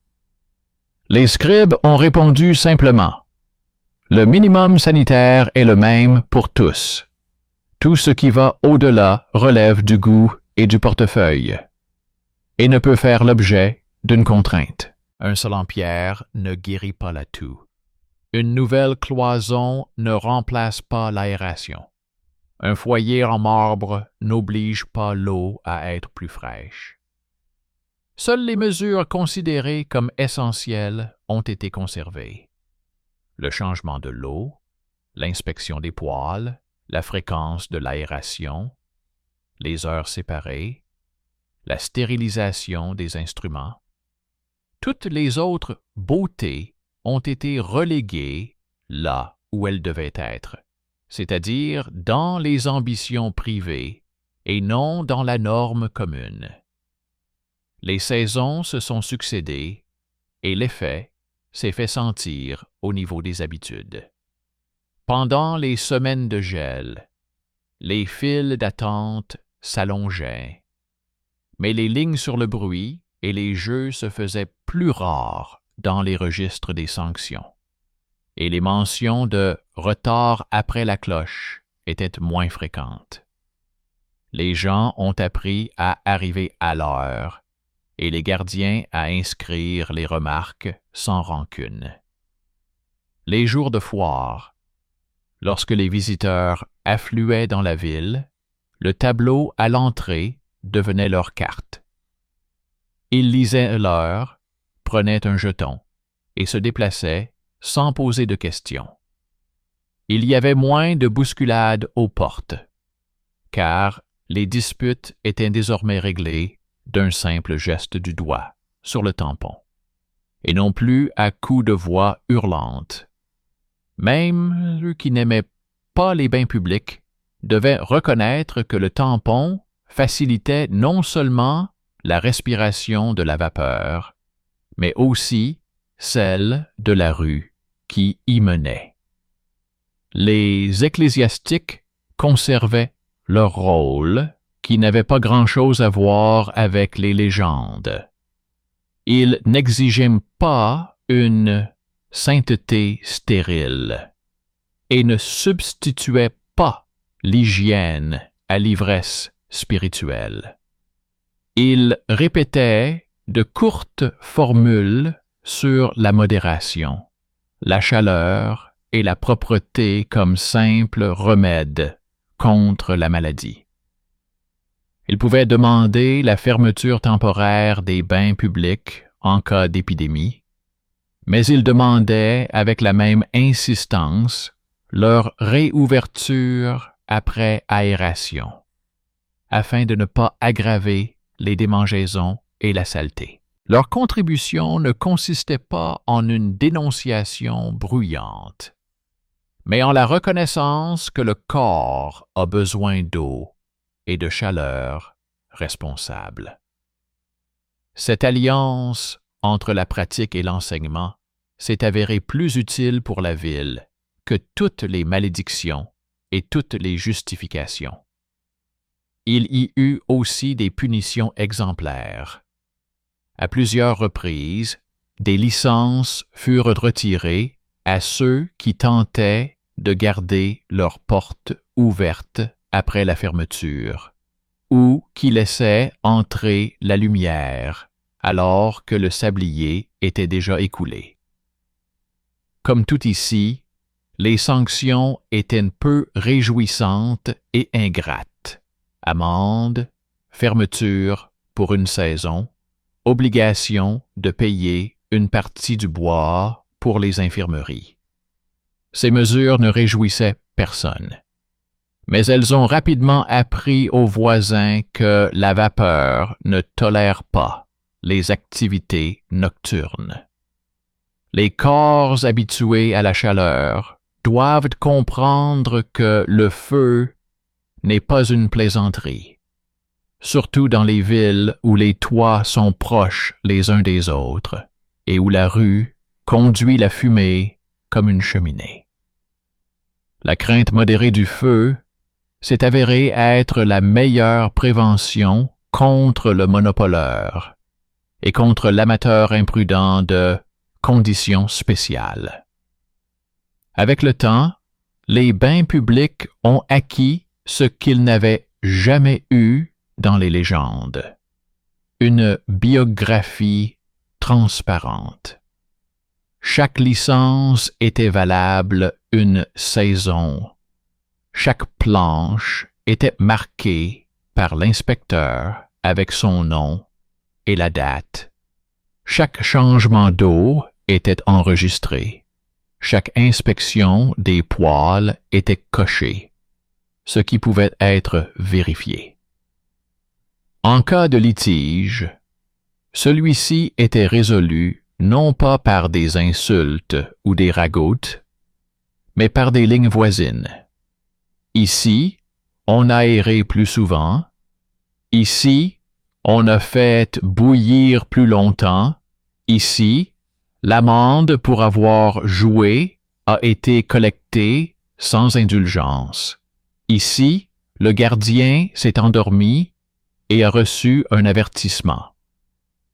Speaker 1: Les scribes ont répondu simplement: le minimum sanitaire est le même pour tous. Tout ce qui va au-delà relève du goût et du portefeuille, et ne peut faire l'objet d'une contrainte. Un sol en pierre ne guérit pas la toux. Une nouvelle cloison ne remplace pas l'aération. Un foyer en marbre n'oblige pas l'eau à être plus fraîche. Seules les mesures considérées comme essentielles ont été conservées. Le changement de l'eau, l'inspection des poêles, la fréquence de l'aération, les heures séparées, la stérilisation des instruments. Toutes les autres beautés ont été reléguées là où elles devaient être, c'est-à-dire dans les ambitions privées et non dans la norme commune. Les saisons se sont succédé et l'effet s'est fait sentir au niveau des habitudes. Pendant les semaines de gel, les files d'attente s'allongeaient, mais les lignes sur le bruit et les jeux se faisaient plus rares dans les registres des sanctions, et les mentions de « retard après la cloche » étaient moins fréquentes. Les gens ont appris à arriver à l'heure et les gardiens à inscrire les remarques sans rancune. Les jours de foire, lorsque les visiteurs affluaient dans la ville, le tableau à l'entrée devenait leur carte. Ils lisaient l'heure, prenaient un jeton et se déplaçaient sans poser de questions. Il y avait moins de bousculades aux portes, car les disputes étaient désormais réglées d'un simple geste du doigt sur le tampon, et non plus à coups de voix hurlantes. Même ceux qui n'aimaient pas les bains publics devaient reconnaître que le tampon facilitait non seulement la respiration de la vapeur, mais aussi celle de la rue qui y menait. Les ecclésiastiques conservaient leur rôle, qui n'avait pas grand-chose à voir avec les légendes. Ils n'exigeaient pas une sainteté stérile et ne substituaient pas l'hygiène à l'ivresse spirituelle. Ils répétaient de courtes formules sur la modération, la chaleur et la propreté comme simple remède contre la maladie. Ils pouvaient demander la fermeture temporaire des bains publics en cas d'épidémie, mais ils demandaient avec la même insistance leur réouverture après aération, afin de ne pas aggraver les démangeaisons et la saleté. Leur contribution ne consistait pas en une dénonciation bruyante, mais en la reconnaissance que le corps a besoin d'eau et de chaleur responsable. Cette alliance entre la pratique et l'enseignement s'est avérée plus utile pour la ville que toutes les malédictions et toutes les justifications. Il y eut aussi des punitions exemplaires. À plusieurs reprises, des licences furent retirées à ceux qui tentaient de garder leurs portes ouvertes après la fermeture, ou qui laissaient entrer la lumière alors que le sablier était déjà écoulé. Comme tout ici, les sanctions étaient peu réjouissantes et ingrates. Amende, fermeture pour une saison, obligation de payer une partie du bois pour les infirmeries. Ces mesures ne réjouissaient personne, mais elles ont rapidement appris aux voisins que la vapeur ne tolère pas les activités nocturnes. Les corps habitués à la chaleur doivent comprendre que le feu n'est pas une plaisanterie, surtout dans les villes où les toits sont proches les uns des autres et où la rue conduit la fumée comme une cheminée. La crainte modérée du feu s'est avérée être la meilleure prévention contre le monopoleur et contre l'amateur imprudent de conditions spéciales. Avec le temps, les bains publics ont acquis ce qu'ils n'avaient jamais eu dans les légendes, une biographie transparente. Chaque licence était valable une saison. Chaque planche était marquée par l'inspecteur avec son nom et la date. Chaque changement d'eau était enregistré. Chaque inspection des poêles était cochée, ce qui pouvait être vérifié. En cas de litige, celui-ci était résolu non pas par des insultes ou des ragoutes, mais par des lignes voisines. Ici, on a erré plus souvent. Ici, on a fait bouillir plus longtemps. Ici, l'amende pour avoir joué a été collectée sans indulgence. Ici, le gardien s'est endormi et a reçu un avertissement.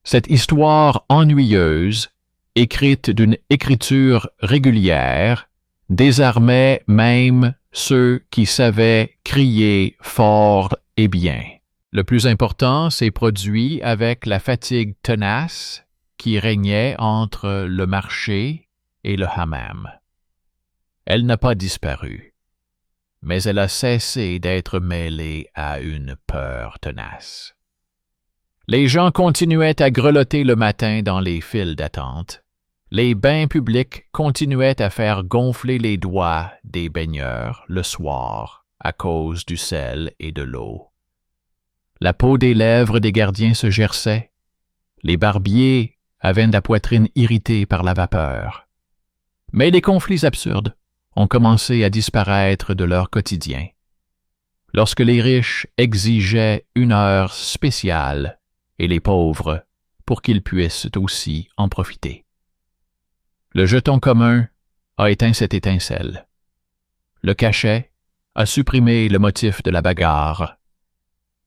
Speaker 1: Cette histoire ennuyeuse, écrite d'une écriture régulière, désarmait même ceux qui savaient crier fort et bien. Le plus important s'est produit avec la fatigue tenace qui régnait entre le marché et le hammam. Elle n'a pas disparu, mais elle a cessé d'être mêlée à une peur tenace. Les gens continuaient à grelotter le matin dans les files d'attente. Les bains publics continuaient à faire gonfler les doigts des baigneurs le soir à cause du sel et de l'eau. La peau des lèvres des gardiens se gerçait. Les barbiers avaient la poitrine irritée par la vapeur. Mais les conflits absurdes ont commencé à disparaître de leur quotidien. Lorsque les riches exigeaient une heure spéciale et les pauvres pour qu'ils puissent aussi en profiter. Le jeton commun a éteint cette étincelle. Le cachet a supprimé le motif de la bagarre.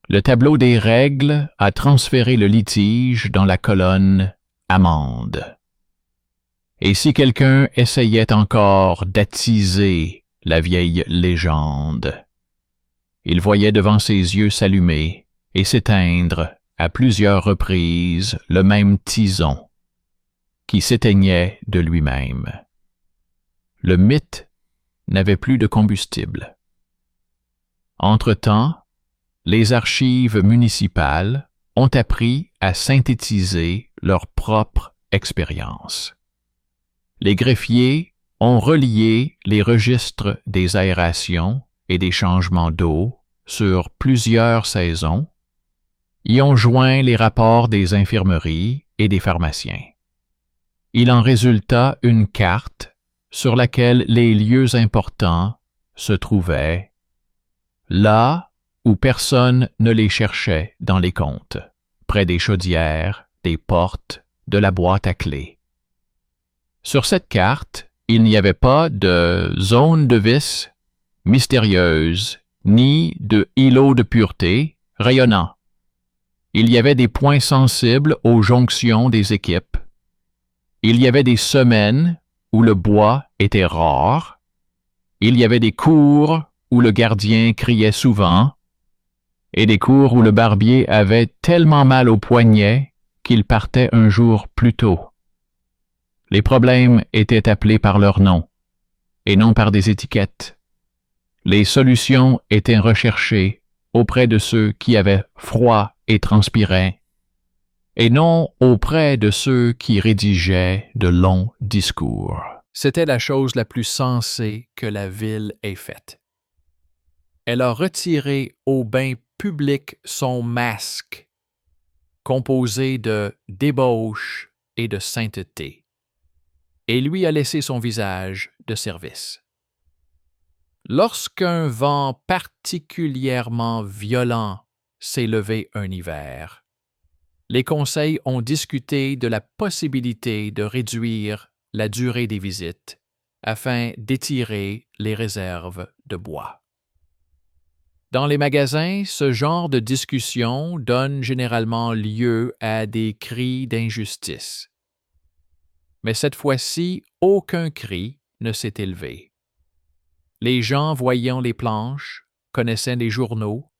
Speaker 1: Le tableau des règles a transféré le litige dans la colonne « Amende ». Et si quelqu'un essayait encore d'attiser la vieille légende, il voyait devant ses yeux s'allumer et s'éteindre à plusieurs reprises le même tison qui s'éteignait de lui-même. Le mythe n'avait plus de combustible. Entre-temps, les archives municipales ont appris à synthétiser leur propre expérience. Les greffiers ont relié les registres des aérations et des changements d'eau sur plusieurs saisons, y ont joint les rapports des infirmeries et des pharmaciens. Il en résulta une carte sur laquelle les lieux importants se trouvaient, là où personne ne les cherchait dans les comptes, près des chaudières, des portes, de la boîte à clés. Sur cette carte, il n'y avait pas de zone de vice mystérieuse, ni de îlot de pureté rayonnant. Il y avait des points sensibles aux jonctions des équipes. Il y avait des semaines où le bois était rare. Il y avait des cours où le gardien criait souvent, et des cours où le barbier avait tellement mal au poignet qu'il partait un jour plus tôt. Les problèmes étaient appelés par leur nom, et non par des étiquettes. Les solutions étaient recherchées auprès de ceux qui avaient froid et transpiraient, et non auprès de ceux qui rédigeaient de longs discours. C'était la chose la plus sensée que la ville ait faite. Elle a retiré au bain public son masque, composé de débauche et de sainteté, et lui a laissé son visage de service. Lorsqu'un vent particulièrement violent s'est levé un hiver, les conseils ont discuté de la possibilité de réduire la durée des visites afin d'étirer les réserves de bois. Dans les magasins, ce genre de discussion donne généralement lieu à des cris d'injustice. Mais cette fois-ci, aucun cri ne s'est élevé. Les gens voyant les planches, connaissant les journaux,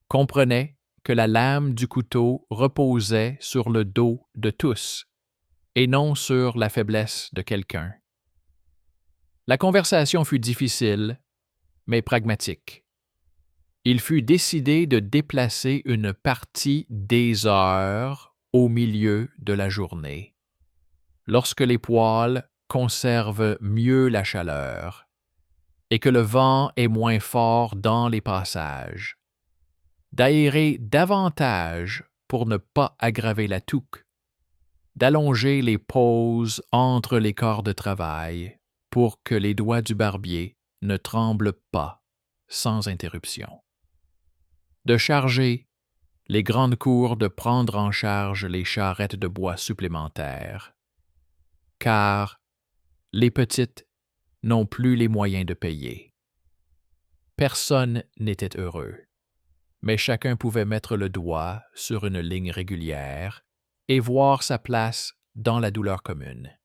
Speaker 1: comprenaient que la lame du couteau reposait sur le dos de tous et non sur la faiblesse de quelqu'un. La conversation fut difficile, mais pragmatique. Il fut décidé de déplacer une partie des heures au milieu de la journée, lorsque les poêles conservent mieux la chaleur et que le vent est moins fort dans les passages. d'aérer davantage pour ne pas aggraver la toux, d'allonger les pauses entre les corps de travail pour que les doigts du barbier ne tremblent pas sans interruption, de charger les grandes cours de prendre en charge les charrettes de bois supplémentaires, car les petites n'ont plus les moyens de payer. Personne n'était heureux, mais chacun pouvait mettre le doigt sur une ligne régulière et voir sa place dans la douleur commune.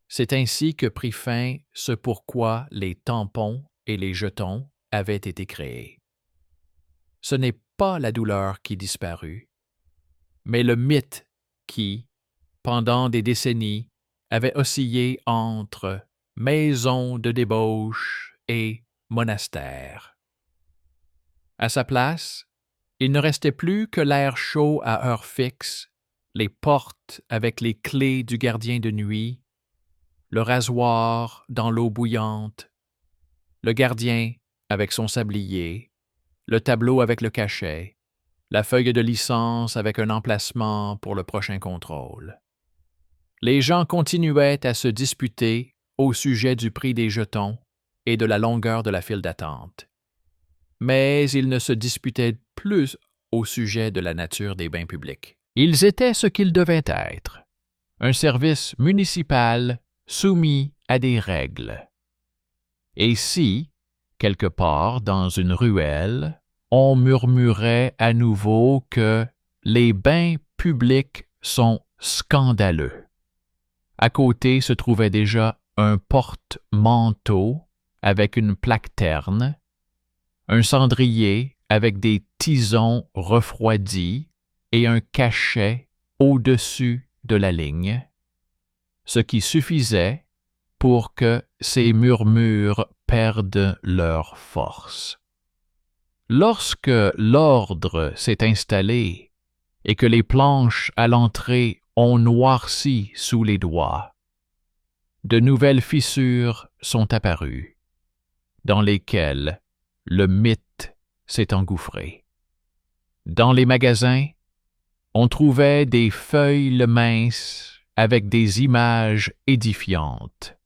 Speaker 1: C'est ainsi que prit fin ce pourquoi les tampons et les jetons avaient été créés. Ce n'est pas la douleur qui disparut, mais le mythe qui, pendant des décennies, avait oscillé entre maison de débauche et monastère. À sa place, il ne restait plus que l'air chaud à heure fixe, les portes avec les clés du gardien de nuit, le rasoir dans l'eau bouillante, le gardien avec son sablier, le tableau avec le cachet, la feuille de licence avec un emplacement pour le prochain contrôle. Les gens continuaient à se disputer au sujet du prix des jetons et de la longueur de la file d'attente. Mais ils ne se disputaient plus au sujet de la nature des bains publics. Ils étaient ce qu'ils devaient être, un service municipal soumis à des règles. Et si, quelque part dans une ruelle, on murmurait à nouveau que les bains publics sont scandaleux, à côté se trouvait déjà un porte-manteau avec une plaque terne, un cendrier avec des tisons refroidis et un cachet au-dessus de la ligne, ce qui suffisait pour que ces murmures perdent leur force. Lorsque l'ordre s'est installé et que les planches à l'entrée ont noirci sous les doigts, de nouvelles fissures sont apparues, dans lesquelles le mythe s'est engouffré. Dans les magasins, on trouvait des feuilles minces avec des images édifiantes.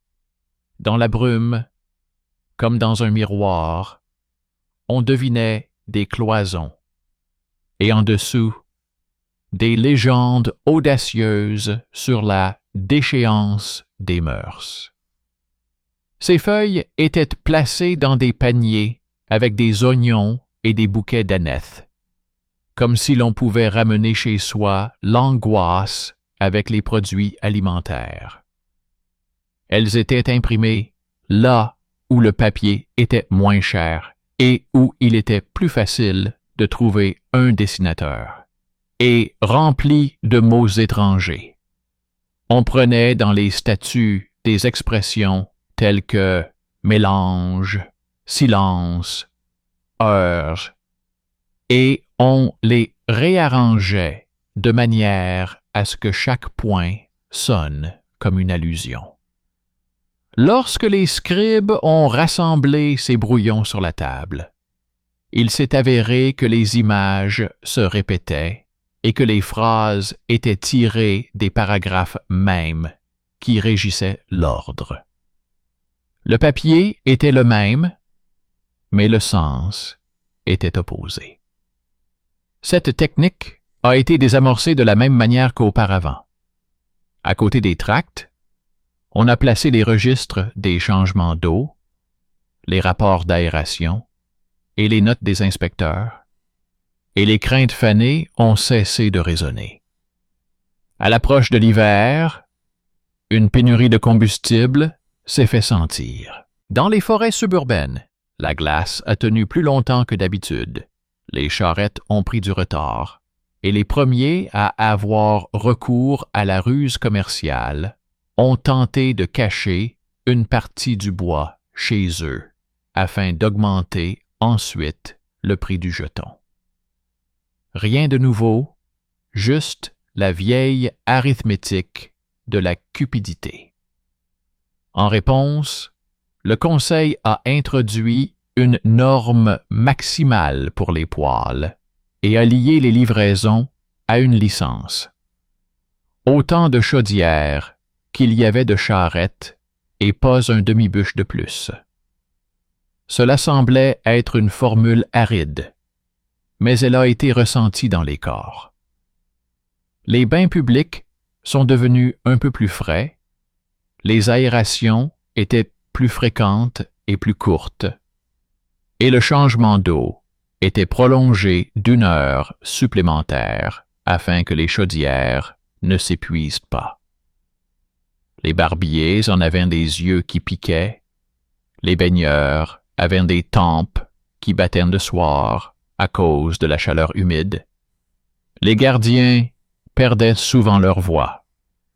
Speaker 1: Dans la brume, comme dans un miroir, on devinait des cloisons, et en dessous, des légendes audacieuses sur la déchéance des mœurs. Ces feuilles étaient placées dans des paniers avec des oignons et des bouquets d'anéthes, comme si l'on pouvait ramener chez soi l'angoisse avec les produits alimentaires. Elles étaient imprimées là où le papier était moins cher et où il était plus facile de trouver un dessinateur, et remplies de mots étrangers. On prenait dans les statuts des expressions telles que mélange, silence, heure, et on les réarrangeait de manière à ce que chaque point sonne comme une allusion. Lorsque les scribes ont rassemblé ces brouillons sur la table, il s'est avéré que les images se répétaient et que les phrases étaient tirées des paragraphes mêmes qui régissaient l'ordre. Le papier était le même, mais le sens était opposé. Cette technique a été désamorcée de la même manière qu'auparavant. À côté des tracts, on a placé les registres des changements d'eau, les rapports d'aération et les notes des inspecteurs, et les craintes fanées ont cessé de résonner. À l'approche de l'hiver, une pénurie de combustible s'est fait sentir. Dans les forêts suburbaines, la glace a tenu plus longtemps que d'habitude. Les charrettes ont pris du retard, et les premiers à avoir recours à la ruse commerciale ont tenté de cacher une partie du bois chez eux, afin d'augmenter ensuite le prix du jeton. Rien de nouveau, juste la vieille arithmétique de la cupidité. En réponse, le Conseil a introduit une norme maximale pour les poêles et a lié les livraisons à une licence. Autant de chaudières qu'il y avait de charrettes et pas un demi-bûche de plus. Cela semblait être une formule aride, mais elle a été ressentie dans les corps. Les bains publics sont devenus un peu plus frais, les aérations étaient plus fréquentes et plus courtes, et le changement d'eau était prolongé d'1 heure supplémentaire afin que les chaudières ne s'épuisent pas. Les barbiers en avaient des yeux qui piquaient, les baigneurs avaient des tempes qui battaient de soir à cause de la chaleur humide. Les gardiens perdaient souvent leur voix.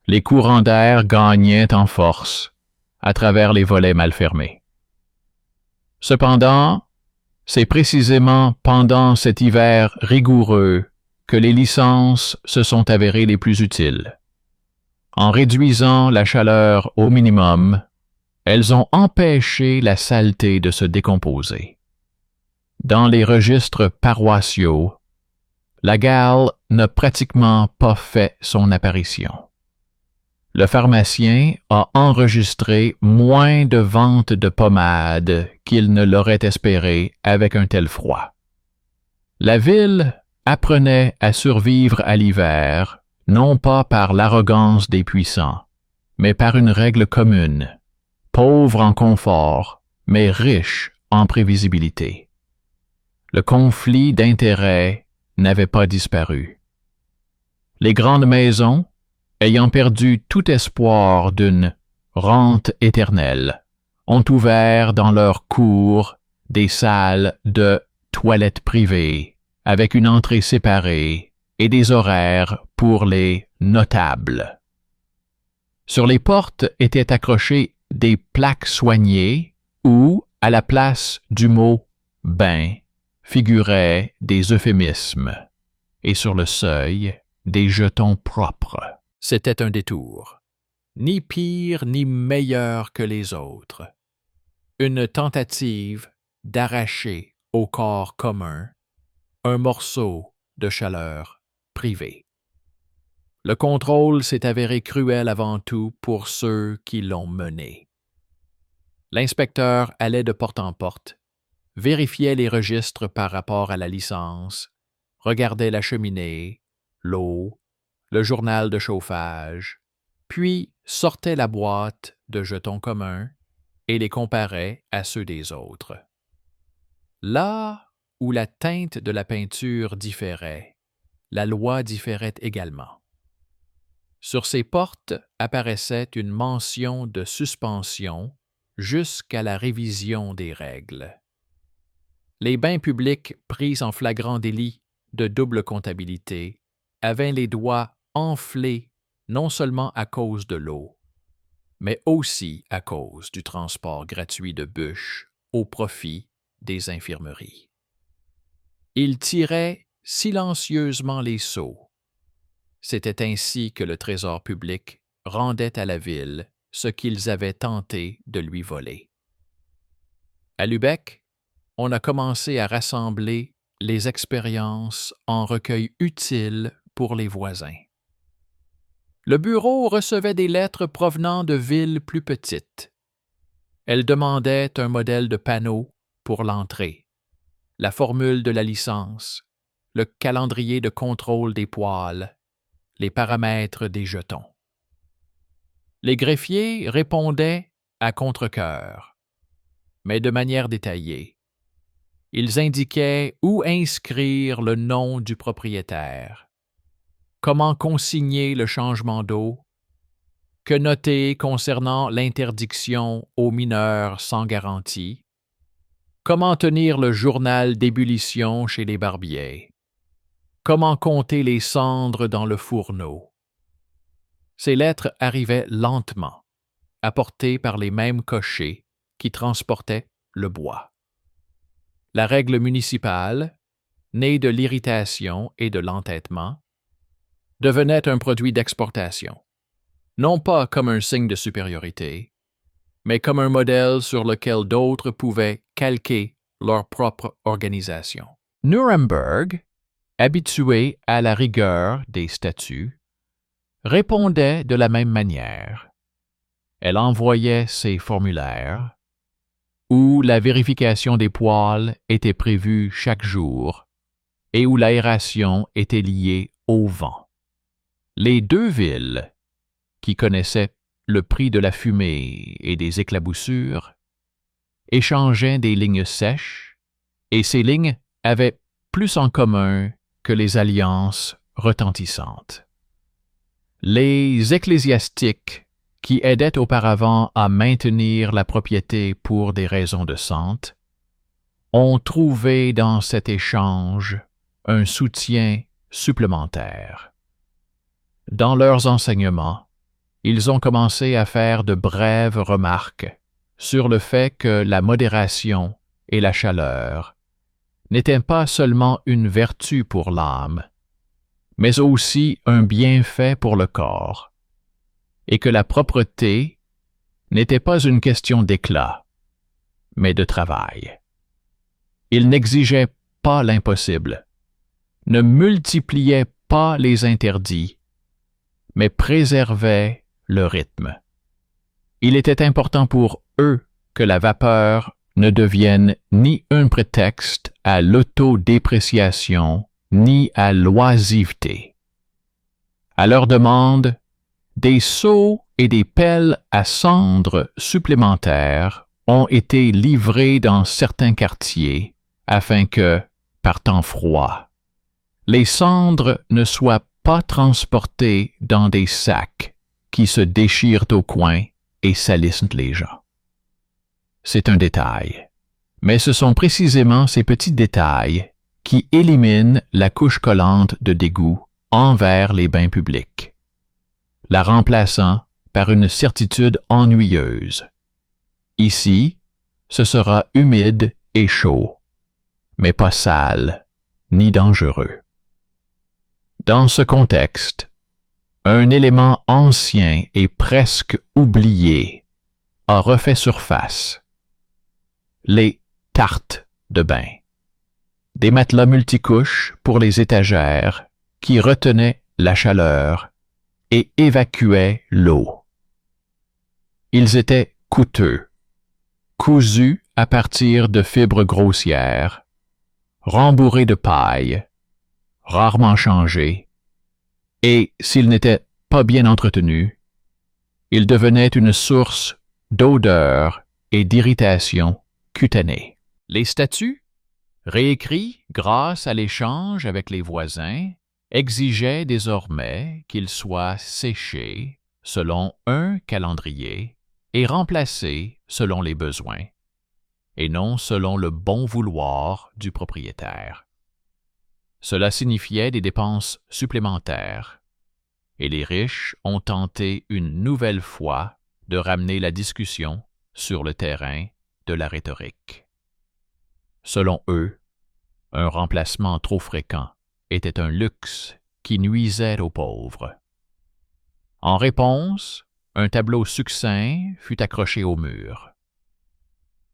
Speaker 1: Les courants d'air gagnaient en force à travers les volets mal fermés. Cependant, c'est précisément pendant cet hiver rigoureux que les licences se sont avérées les plus utiles. En réduisant la chaleur au minimum, elles ont empêché la saleté de se décomposer. Dans les registres paroissiaux, la gale n'a pratiquement pas fait son apparition. Le pharmacien a enregistré moins de ventes de pommades qu'il ne l'aurait espéré avec un tel froid. La ville apprenait à survivre à l'hiver, non pas par l'arrogance des puissants, mais par une règle commune, pauvre en confort, mais riche en prévisibilité. Le conflit d'intérêts n'avait pas disparu. Les grandes maisons, ayant perdu tout espoir d'une rente éternelle, ont ouvert dans leurs cours des salles de toilettes privées avec une entrée séparée et des horaires pour les notables. Sur les portes étaient accrochées des plaques soignées où, à la place du mot « bain », figuraient des euphémismes, et sur le seuil, des jetons propres. C'était un détour, ni pire ni meilleur que les autres. Une tentative d'arracher au corps commun un morceau de chaleur privée. Le contrôle s'est avéré cruel avant tout pour ceux qui l'ont mené. L'inspecteur allait de porte en porte, vérifiait les registres par rapport à la licence, regardait la cheminée, l'eau, le journal de chauffage, puis sortait la boîte de jetons communs et les comparait à ceux des autres. Là où la teinte de la peinture différait, la loi différait également. Sur ces portes apparaissait une mention de suspension jusqu'à la révision des règles. Les bains publics pris en flagrant délit de double comptabilité avaient les doigts enflés non seulement à cause de l'eau, mais aussi à cause du transport gratuit de bûches au profit des infirmeries. Ils tiraient silencieusement les sceaux. C'était ainsi que le Trésor public rendait à la ville ce qu'ils avaient tenté de lui voler. À Lübeck, on a commencé à rassembler les expériences en recueil utile pour les voisins. Le bureau recevait des lettres provenant de villes plus petites. Elles demandaient un modèle de panneau pour l'entrée, la formule de la licence, le calendrier de contrôle des poêles, les paramètres des jetons. Les greffiers répondaient à contre-cœur, mais de manière détaillée. Ils indiquaient où inscrire le nom du propriétaire, comment consigner le changement d'eau, que noter concernant l'interdiction aux mineurs sans garantie, comment tenir le journal d'ébullition chez les barbiers, comment compter les cendres dans le fourneau. Ces lettres arrivaient lentement, apportées par les mêmes cochers qui transportaient le bois. La règle municipale, née de l'irritation et de l'entêtement, devenait un produit d'exportation, non pas comme un signe de supériorité, mais comme un modèle sur lequel d'autres pouvaient calquer leur propre organisation. Nuremberg, habitué à la rigueur des statuts, répondait de la même manière. Elle envoyait ses formulaires, où la vérification des poêles était prévue chaque jour et où l'aération était liée au vent. Les deux villes, qui connaissaient le prix de la fumée et des éclaboussures, échangeaient des lignes sèches, et ces lignes avaient plus en commun que les alliances retentissantes. Les ecclésiastiques, qui aidaient auparavant à maintenir la propriété pour des raisons de santé, ont trouvé dans cet échange un soutien supplémentaire. Dans leurs enseignements, ils ont commencé à faire de brèves remarques sur le fait que la modération et la chaleur n'étaient pas seulement une vertu pour l'âme, mais aussi un bienfait pour le corps, et que la propreté n'était pas une question d'éclat, mais de travail. Ils n'exigeaient pas l'impossible, ne multipliaient pas les interdits, mais préservaient le rythme. Il était important pour eux que la vapeur ne devienne ni un prétexte à l'autodépréciation ni à l'oisiveté. À leur demande, des seaux et des pelles à cendres supplémentaires ont été livrés dans certains quartiers afin que, par temps froid, les cendres ne soient pas transportées dans des sacs qui se déchirent au coin et salissent les gens. C'est un détail, mais ce sont précisément ces petits détails qui éliminent la couche collante de dégoût envers les bains publics, la remplaçant par une certitude ennuyeuse. Ici, ce sera humide et chaud, mais pas sale ni dangereux. Dans ce contexte, un élément ancien et presque oublié a refait surface. Les tartes de bain. Des matelas multicouches pour les étagères qui retenaient la chaleur et évacuaient l'eau. Ils étaient coûteux, cousus à partir de fibres grossières, rembourrés de paille, rarement changés, et s'ils n'étaient pas bien entretenus, ils devenaient une source d'odeur et d'irritation cutanée. Les statuts, réécrits grâce à l'échange avec les voisins, exigeaient désormais qu'ils soient séchés selon un calendrier et remplacés selon les besoins, et non selon le bon vouloir du propriétaire. Cela signifiait des dépenses supplémentaires, et les riches ont tenté une nouvelle fois de ramener la discussion sur le terrain de la rhétorique. Selon eux, un remplacement trop fréquent était un luxe qui nuisait aux pauvres. En réponse, un tableau succinct fut accroché au mur.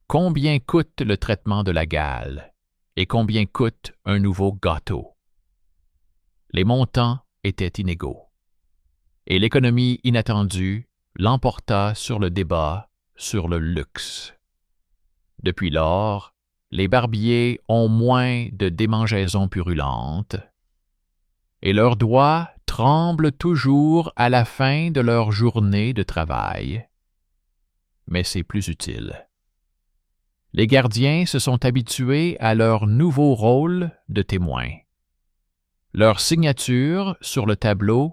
Speaker 1: Combien coûte le traitement de la gale et combien coûte un nouveau gâteau? Les montants étaient inégaux, et l'économie inattendue l'emporta sur le débat sur le luxe. Depuis lors, les barbiers ont moins de démangeaisons purulentes, et leurs doigts tremblent toujours à la fin de leur journée de travail. Mais c'est plus utile. Les gardiens se sont habitués à leur nouveau rôle de témoins. Leurs signatures sur le tableau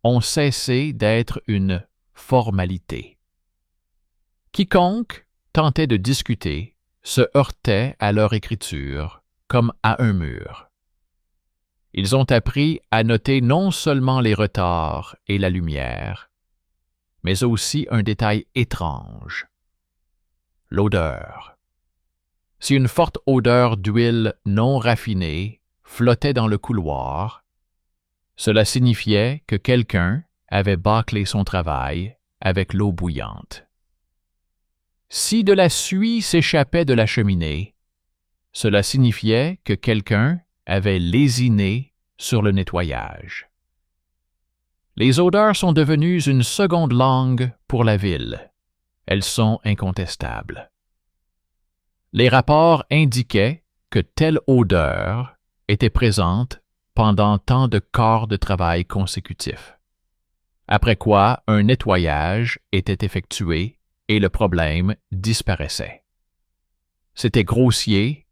Speaker 1: ont cessé d'être une formalité. Quiconque tentait de discuter se heurtait à leur écriture comme à un mur. Ils ont appris à noter non seulement les retards et la lumière, mais aussi un détail étrange, l'odeur. Si une forte odeur d'huile non raffinée flottait dans le couloir, cela signifiait que quelqu'un avait bâclé son travail avec l'eau bouillante. Si de la suie s'échappait de la cheminée, Cela signifiait que quelqu'un avait lésiné sur le nettoyage. Les odeurs sont devenues une seconde langue pour la ville. Elles sont incontestables. Les rapports indiquaient que telle odeur était présente pendant tant de corps de travail consécutifs. Après quoi, un nettoyage était effectué et le problème disparaissait. C'était grossier,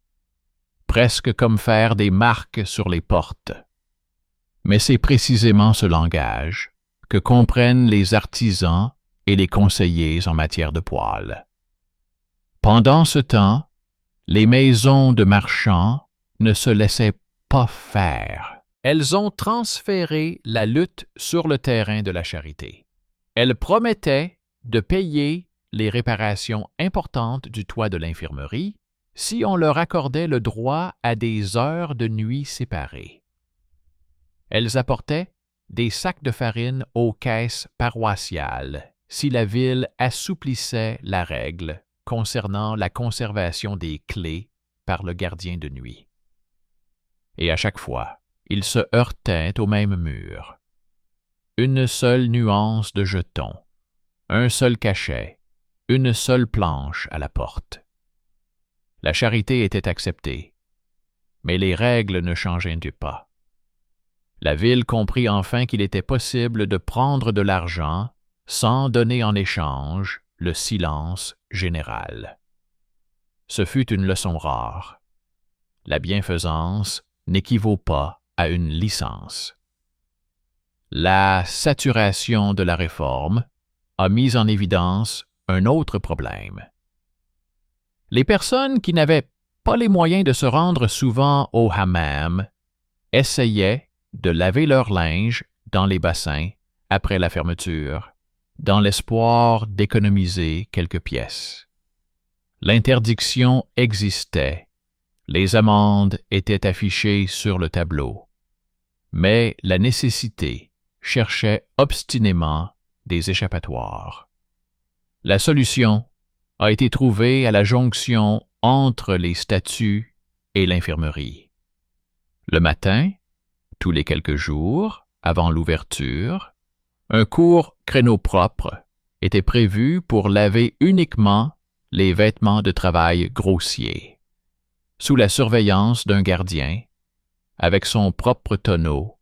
Speaker 1: presque comme faire des marques sur les portes. Mais c'est précisément ce langage que comprennent les artisans et les conseillers en matière de poêle. Pendant ce temps, les maisons de marchands ne se laissaient pas faire. Elles ont transféré la lutte sur le terrain de la charité. Elles promettaient de payer les réparations importantes du toit de l'infirmerie si on leur accordait le droit à des heures de nuit séparées. Elles apportaient des sacs de farine aux caisses paroissiales si la ville assouplissait la règle concernant la conservation des clés par le gardien de nuit. Et à chaque fois, ils se heurtaient au même mur. Une seule nuance de jetons, un seul cachet, une seule planche à la porte. La charité était acceptée, mais les règles ne changeaient pas. La ville comprit enfin qu'il était possible de prendre de l'argent sans donner en échange le silence général. Ce fut une leçon rare. La bienfaisance n'équivaut pas à une licence. La saturation de la réforme a mis en évidence un autre problème. Les personnes qui n'avaient pas les moyens de se rendre souvent au hammam essayaient de laver leur linge dans les bassins après la fermeture, dans l'espoir d'économiser quelques pièces. L'interdiction existait, les amendes étaient affichées sur le tableau, mais la nécessité cherchait obstinément des échappatoires. La solution a été trouvée à la jonction entre les statuts et l'infirmerie. Le matin, tous les quelques jours, avant l'ouverture, un court créneau propre était prévu pour laver uniquement les vêtements de travail grossiers, sous la surveillance d'un gardien, avec son propre tonneau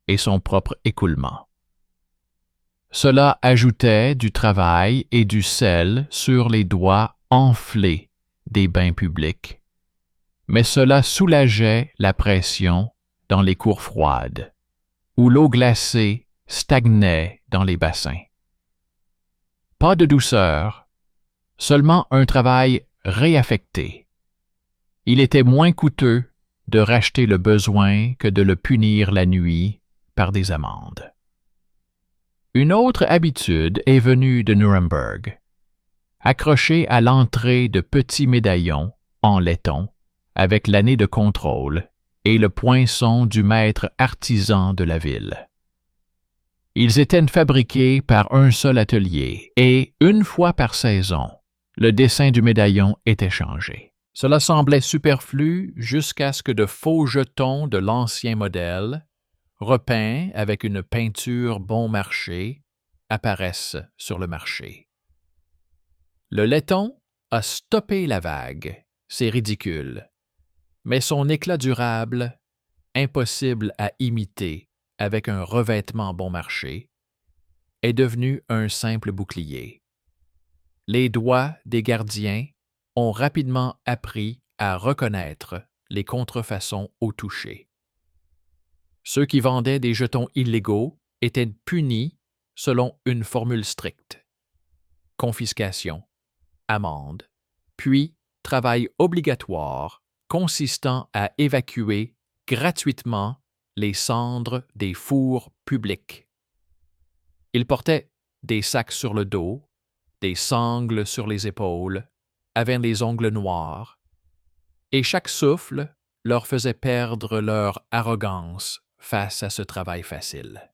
Speaker 1: et son propre écoulement. Cela ajoutait du travail et du sel sur les doigts enflés des bains publics, mais cela soulageait la pression dans les cours froides, où l'eau glacée stagnait dans les bassins. Pas de douceur, seulement un travail réaffecté. Il était moins coûteux de racheter le besoin que de le punir la nuit par des amendes. Une autre habitude est venue de Nuremberg. Accrocher à l'entrée de petits médaillons en laiton avec l'année de contrôle et le poinçon du maître artisan de la ville. Ils étaient fabriqués par un seul atelier et, une fois par saison, le dessin du médaillon était changé. Cela semblait superflu jusqu'à ce que de faux jetons de l'ancien modèle, repeints avec une peinture bon marché, apparaissent sur le marché. Le laiton a stoppé la vague, c'est ridicule, mais son éclat durable, impossible à imiter avec un revêtement bon marché, est devenu un simple bouclier. Les doigts des gardiens ont rapidement appris à reconnaître les contrefaçons au toucher. Ceux qui vendaient des jetons illégaux étaient punis selon une formule stricte. Confiscation, amende, puis travail obligatoire consistant à évacuer gratuitement les cendres des fours publics. Ils portaient des sacs sur le dos, des sangles sur les épaules, avaient les ongles noirs, et chaque souffle leur faisait perdre leur arrogance face à ce travail facile.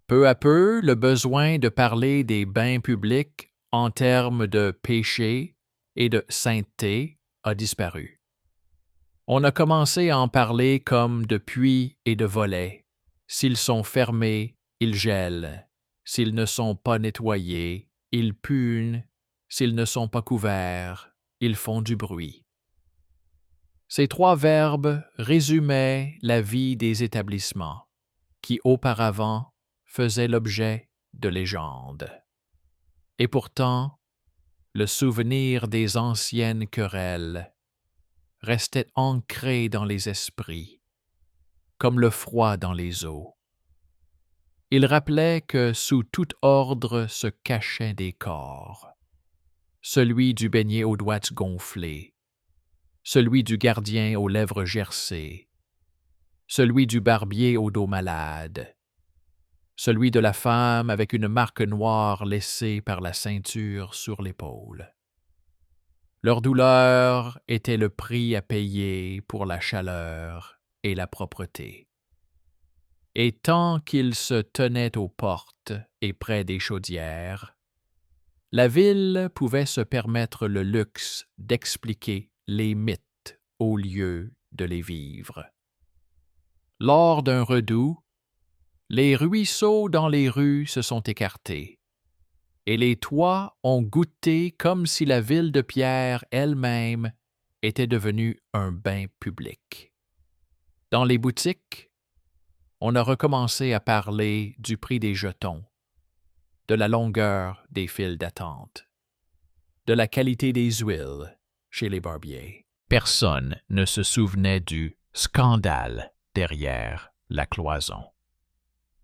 Speaker 1: Peu à peu, le besoin de parler des bains publics en termes de péché et de sainteté a disparu. On a commencé à en parler comme de puits et de volets. S'ils sont fermés, ils gèlent. S'ils ne sont pas nettoyés, ils puent. S'ils ne sont pas couverts, ils font du bruit. Ces 3 verbes résumaient la vie des établissements, qui auparavant faisaient l'objet de légendes. Et pourtant, le souvenir des anciennes querelles restait ancré dans les esprits, comme le froid dans les eaux. Il rappelait que sous tout ordre se cachaient des corps, celui du beignet aux doigts gonflés, celui du gardien aux lèvres gercées, celui du barbier au dos malade, celui de la femme avec une marque noire laissée par la ceinture sur l'épaule. Leur douleur était le prix à payer pour la chaleur et la propreté. Et tant qu'ils se tenaient aux portes et près des chaudières, la ville pouvait se permettre le luxe d'expliquer les mythes au lieu de les vivre. Lors d'un redout, les ruisseaux dans les rues se sont écartés, et les toits ont goûté comme si la ville de pierre elle-même était devenue un bain public. Dans les boutiques, on a recommencé à parler du prix des jetons, de la longueur des files d'attente, de la qualité des huiles chez les barbiers. Personne ne se souvenait du scandale derrière la cloison,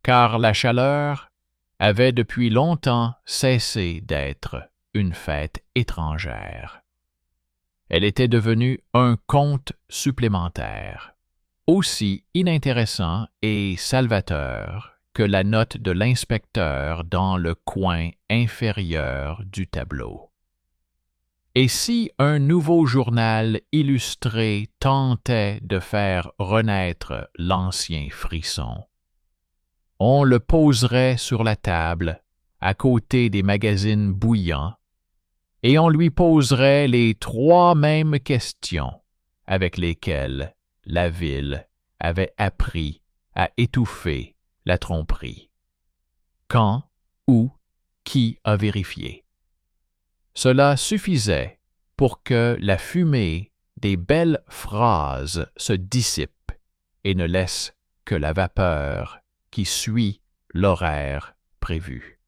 Speaker 1: car la chaleur avait depuis longtemps cessé d'être une fête étrangère. Elle était devenue un conte supplémentaire, aussi inintéressant et salvateur que la note de l'inspecteur dans le coin inférieur du tableau. Et si un nouveau journal illustré tentait de faire renaître l'ancien frisson, on le poserait sur la table, à côté des magazines bouillants, et on lui poserait les 3 mêmes questions avec lesquelles la ville avait appris à étouffer la tromperie. Quand, où, qui a vérifié? Cela suffisait pour que la fumée des belles phrases se dissipe et ne laisse que la vapeur qui suit l'horaire prévu.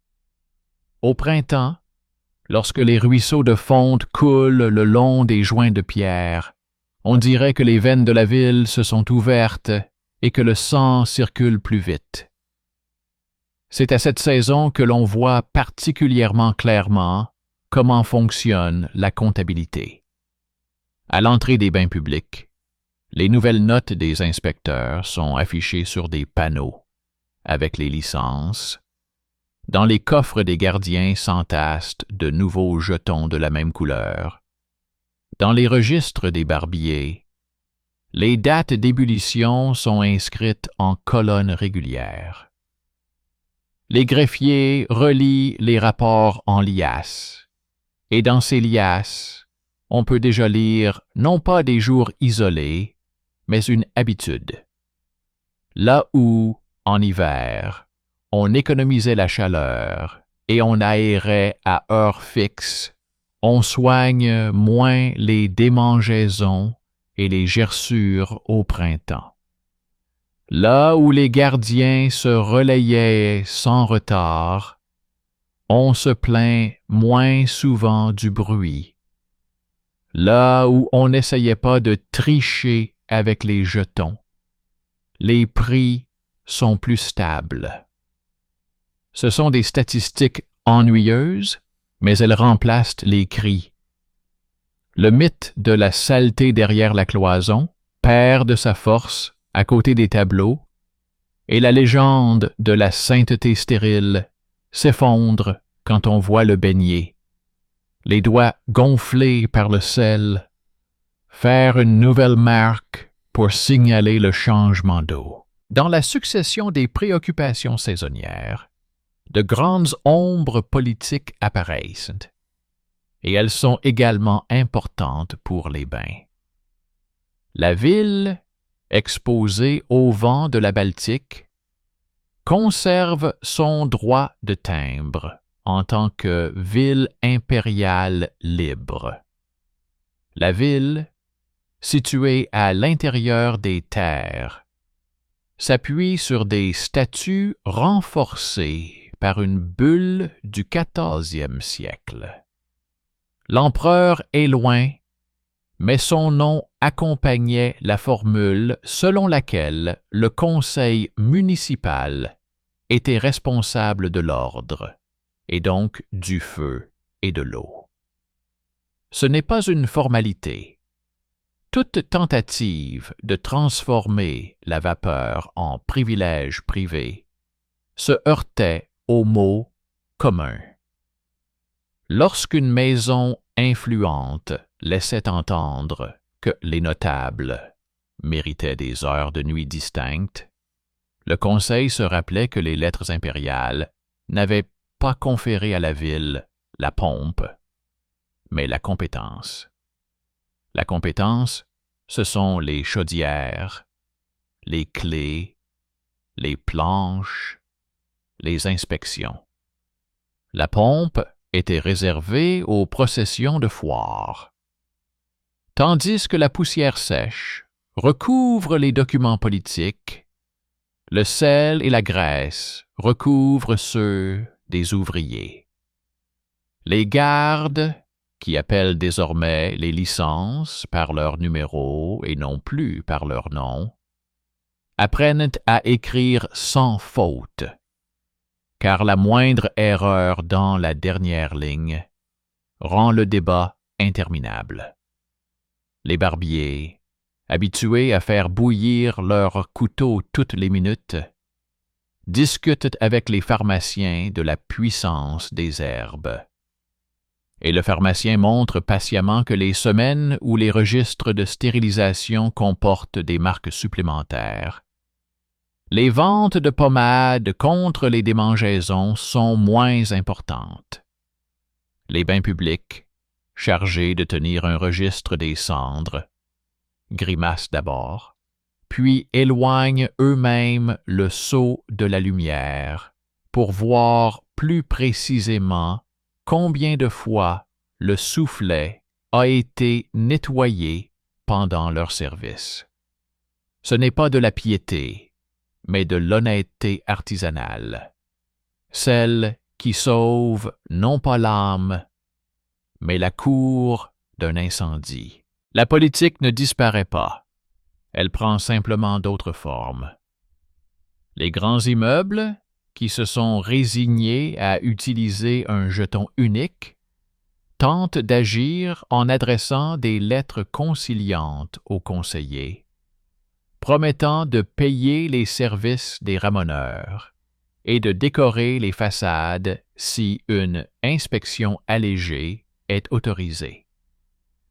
Speaker 1: Au printemps, lorsque les ruisseaux de fonte coulent le long des joints de pierre, on dirait que les veines de la ville se sont ouvertes et que le sang circule plus vite. C'est à cette saison que l'on voit particulièrement clairement comment fonctionne la comptabilité. À l'entrée des bains publics, les nouvelles notes des inspecteurs sont affichées sur des panneaux avec les licences. Dans les coffres des gardiens s'entassent de nouveaux jetons de la même couleur. Dans les registres des barbiers, les dates d'ébullition sont inscrites en colonnes régulières. Les greffiers relient les rapports en liasses, et dans ces liasses, on peut déjà lire non pas des jours isolés, mais une habitude. Là où, en hiver, on économisait la chaleur et on aérait à heure fixe, on soigne moins les démangeaisons et les gerçures au printemps. Là où les gardiens se relayaient sans retard, on se plaint moins souvent du bruit. Là où on n'essayait pas de tricher avec les jetons, les prix sont plus stables. Ce sont des statistiques ennuyeuses, mais elles remplacent les cris. Le mythe de la saleté derrière la cloison perd de sa force à côté des tableaux, et la légende de la sainteté stérile s'effondre quand on voit le beignet, les doigts gonflés par le sel, faire une nouvelle marque pour signaler le changement d'eau. Dans la succession des préoccupations saisonnières, de grandes ombres politiques apparaissent, et elles sont également importantes pour les bains. La ville, exposée au vent de la Baltique, conserve son droit de timbre en tant que ville impériale libre. La ville, située à l'intérieur des terres, s'appuie sur des statues renforcées par une bulle du XIVe siècle. L'empereur est loin, mais son nom accompagnait la formule selon laquelle le conseil municipal était responsable de l'ordre, et donc du feu et de l'eau. Ce n'est pas une formalité. Toute tentative de transformer la vapeur en privilège privé se heurtait au mot commun. Lorsqu'une maison influente laissait entendre que les notables méritaient des heures de nuit distinctes, le conseil se rappelait que les lettres impériales n'avaient pas conféré à la ville la pompe, mais la compétence. La compétence, ce sont les chaudières, les clés, les planches, les inspections. La pompe était réservée aux processions de foire, tandis que la poussière sèche recouvre les documents politiques, le sel et la graisse recouvrent ceux des ouvriers. Les gardes, qui appellent désormais les licences par leur numéro et non plus par leur nom, apprennent à écrire sans faute, car la moindre erreur dans la dernière ligne rend le débat interminable. Les barbiers, habitués à faire bouillir leur couteau toutes les minutes, discutent avec les pharmaciens de la puissance des herbes. Et le pharmacien montre patiemment que les semaines où les registres de stérilisation comportent des marques supplémentaires, les ventes de pommades contre les démangeaisons sont moins importantes. Les bains publics, chargés de tenir un registre des cendres, grimacent d'abord, puis éloignent eux-mêmes le sceau de la lumière pour voir plus précisément combien de fois le soufflet a été nettoyé pendant leur service. Ce n'est pas de la piété, mais de l'honnêteté artisanale, celle qui sauve non pas l'âme, mais la cour d'un incendie. La politique ne disparaît pas, elle prend simplement d'autres formes. Les grands immeubles, qui se sont résignés à utiliser un jeton unique, tentent d'agir en adressant des lettres conciliantes aux conseillers, promettant de payer les services des ramoneurs et de décorer les façades si une inspection allégée est autorisée.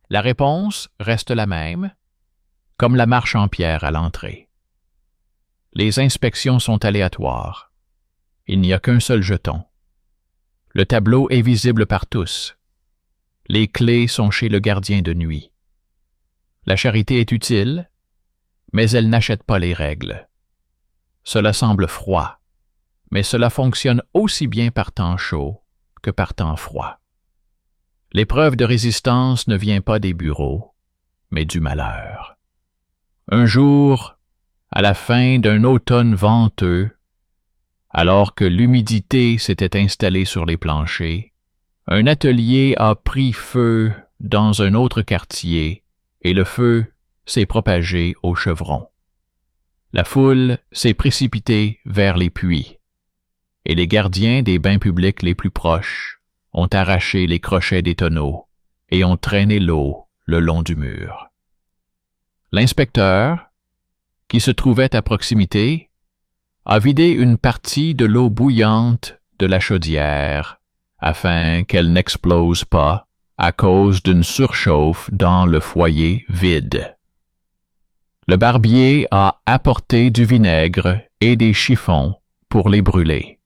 Speaker 1: La réponse reste la même, comme la marche en pierre à l'entrée. Les inspections sont aléatoires. Il n'y a qu'un seul jeton. Le tableau est visible par tous. Les clés sont chez le gardien de nuit. La charité est utile, mais elle n'achète pas les règles. Cela semble froid, mais cela fonctionne aussi bien par temps chaud que par temps froid. L'épreuve de résistance ne vient pas des bureaux, mais du malheur. Un jour, à la fin d'un automne venteux, alors que l'humidité s'était installée sur les planchers, un atelier a pris feu dans un autre quartier et le feu s'est propagé au chevron. La foule s'est précipitée vers les puits et les gardiens des bains publics les plus proches ont arraché les crochets des tonneaux et ont traîné l'eau le long du mur. L'inspecteur, qui se trouvait à proximité, a vidé une partie de l'eau bouillante de la chaudière afin qu'elle n'explose pas à cause d'une surchauffe dans le foyer vide. Le barbier a apporté du vinaigre et des chiffons pour les brûler.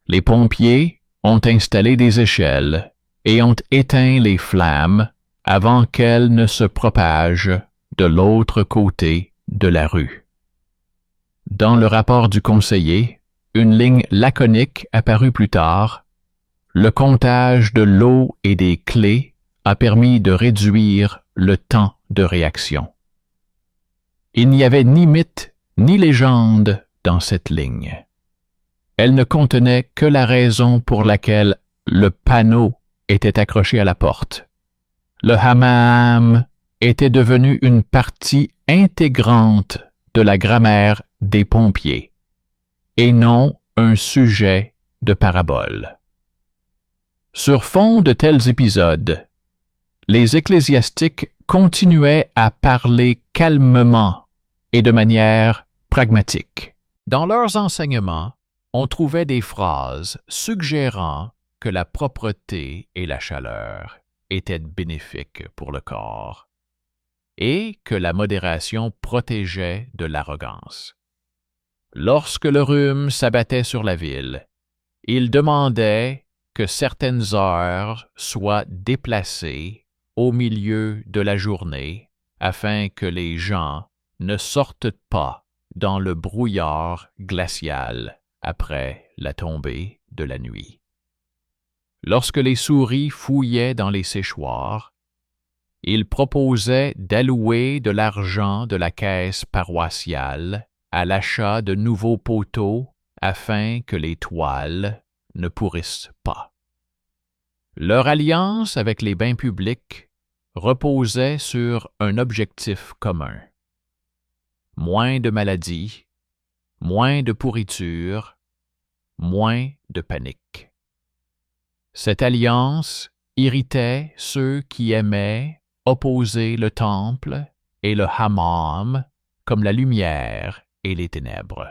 Speaker 1: Les pompiers ont installé des échelles et ont éteint les flammes avant qu'elles ne se propagent de l'autre côté de la rue. Dans le rapport du conseiller, une ligne laconique apparut plus tard. Le comptage de l'eau et des clés a permis de réduire le temps de réaction. Il n'y avait ni mythe ni légende dans cette ligne. Elle ne contenait que la raison pour laquelle le panneau était accroché à la porte. Le hammam était devenu une partie intégrante de la grammaire des pompiers, et non un sujet de parabole. Sur fond de tels épisodes, les ecclésiastiques continuaient à parler calmement et de manière pragmatique. Dans leurs enseignements, on trouvait des phrases suggérant que la propreté et la chaleur étaient bénéfiques pour le corps et que la modération protégeait de l'arrogance. Lorsque le rhume s'abattait sur la ville, ils demandaient que certaines heures soient déplacées au milieu de la journée afin que les gens ne sortent pas dans le brouillard glacial après la tombée de la nuit. Lorsque les souris fouillaient dans les séchoirs, ils proposaient d'allouer de l'argent de la caisse paroissiale à l'achat de nouveaux poteaux afin que les toiles ne pourrissent pas. Leur alliance avec les bains publics reposait sur un objectif commun. Moins de maladies, moins de pourriture, moins de panique. Cette alliance irritait ceux qui aimaient opposer le temple et le hammam comme la lumière et les ténèbres.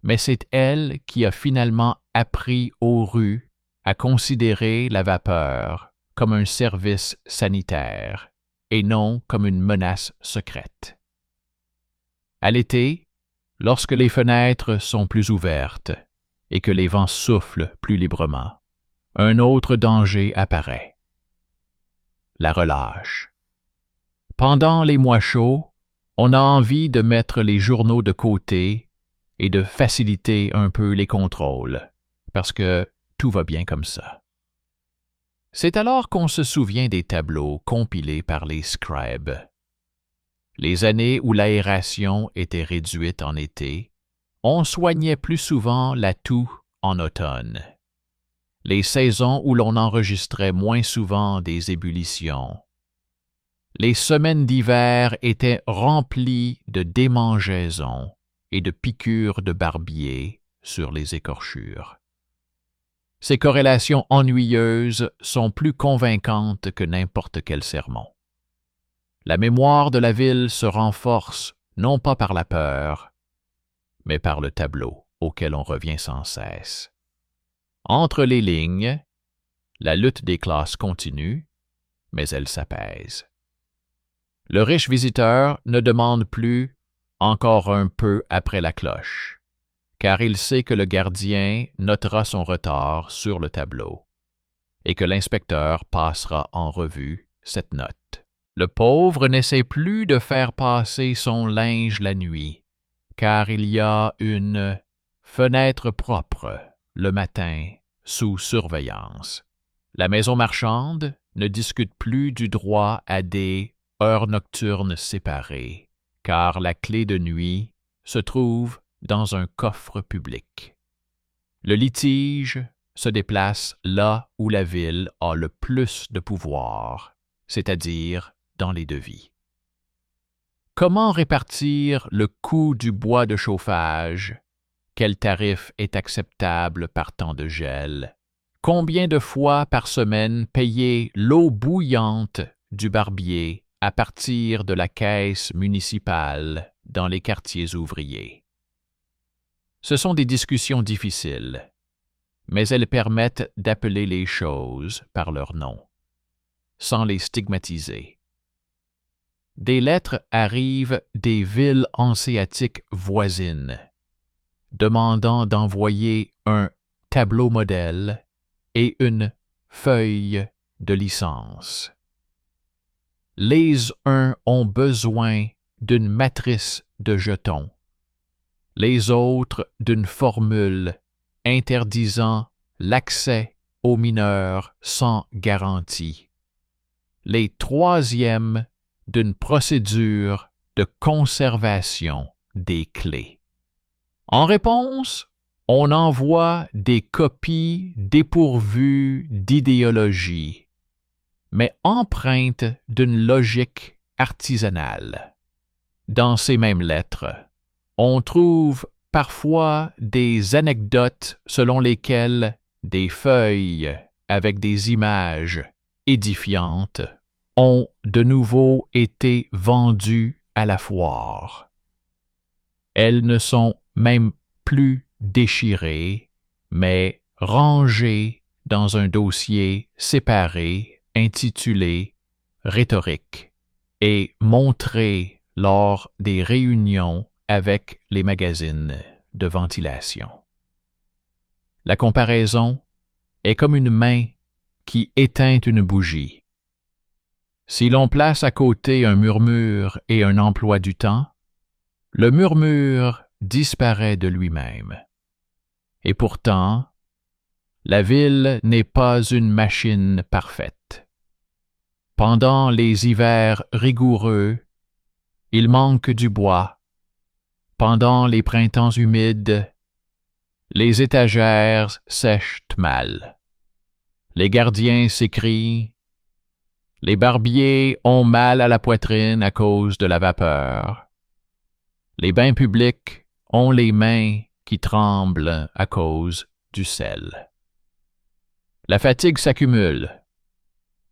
Speaker 1: Mais c'est elle qui a finalement appris aux rues à considérer la vapeur comme un service sanitaire et non comme une menace secrète. À l'été, lorsque les fenêtres sont plus ouvertes et que les vents soufflent plus librement, un autre danger apparaît. La relâche. Pendant les mois chauds, on a envie de mettre les journaux de côté et de faciliter un peu les contrôles, parce que tout va bien comme ça. C'est alors qu'on se souvient des tableaux compilés par les scribes. Les années où l'aération était réduite en été, on soignait plus souvent la toux en automne. Les saisons où l'on enregistrait moins souvent des ébullitions. Les semaines d'hiver étaient remplies de démangeaisons et de piqûres de barbier sur les écorchures. Ces corrélations ennuyeuses sont plus convaincantes que n'importe quel sermon. La mémoire de la ville se renforce non pas par la peur, mais par le tableau auquel on revient sans cesse. Entre les lignes, la lutte des classes continue, mais elle s'apaise. Le riche visiteur ne demande plus « encore un peu après la cloche », car il sait que le gardien notera son retard sur le tableau et que l'inspecteur passera en revue cette note. Le pauvre n'essaie plus de faire passer son linge la nuit, car il y a une fenêtre propre le matin sous surveillance. La maison marchande ne discute plus du droit à des heures nocturnes séparées, car la clé de nuit se trouve dans un coffre public. Le litige se déplace là où la ville a le plus de pouvoir, c'est-à-dire dans les devis. Comment répartir le coût du bois de chauffage? Quel tarif est acceptable par temps de gel? Combien de fois par semaine payer l'eau bouillante du barbier à partir de la caisse municipale dans les quartiers ouvriers? Ce sont des discussions difficiles, mais elles permettent d'appeler les choses par leur nom, sans les stigmatiser. Des lettres arrivent des villes hanséatiques voisines, demandant d'envoyer un tableau modèle et une feuille de licence. Les uns ont besoin d'une matrice de jetons, les autres d'une formule interdisant l'accès aux mineurs sans garantie, les troisièmes d'une procédure de conservation des clés. En réponse, on envoie des copies dépourvues d'idéologie, mais empreintes d'une logique artisanale. Dans ces mêmes lettres, on trouve parfois des anecdotes selon lesquelles des feuilles avec des images édifiantes ont de nouveau été vendues à la foire. Elles ne sont même plus déchirées, mais rangées dans un dossier séparé intitulé « Rhétorique » et montrées lors des réunions avec les magazines de ventilation. La comparaison est comme une main qui éteint une bougie. Si l'on place à côté un murmure et un emploi du temps, le murmure disparaît de lui-même. Et pourtant, la ville n'est pas une machine parfaite. Pendant les hivers rigoureux, il manque du bois. Pendant les printemps humides, les étagères sèchent mal. Les gardiens s'écrient. Les barbiers ont mal à la poitrine à cause de la vapeur. Les bains publics ont les mains qui tremblent à cause du sel. La fatigue s'accumule,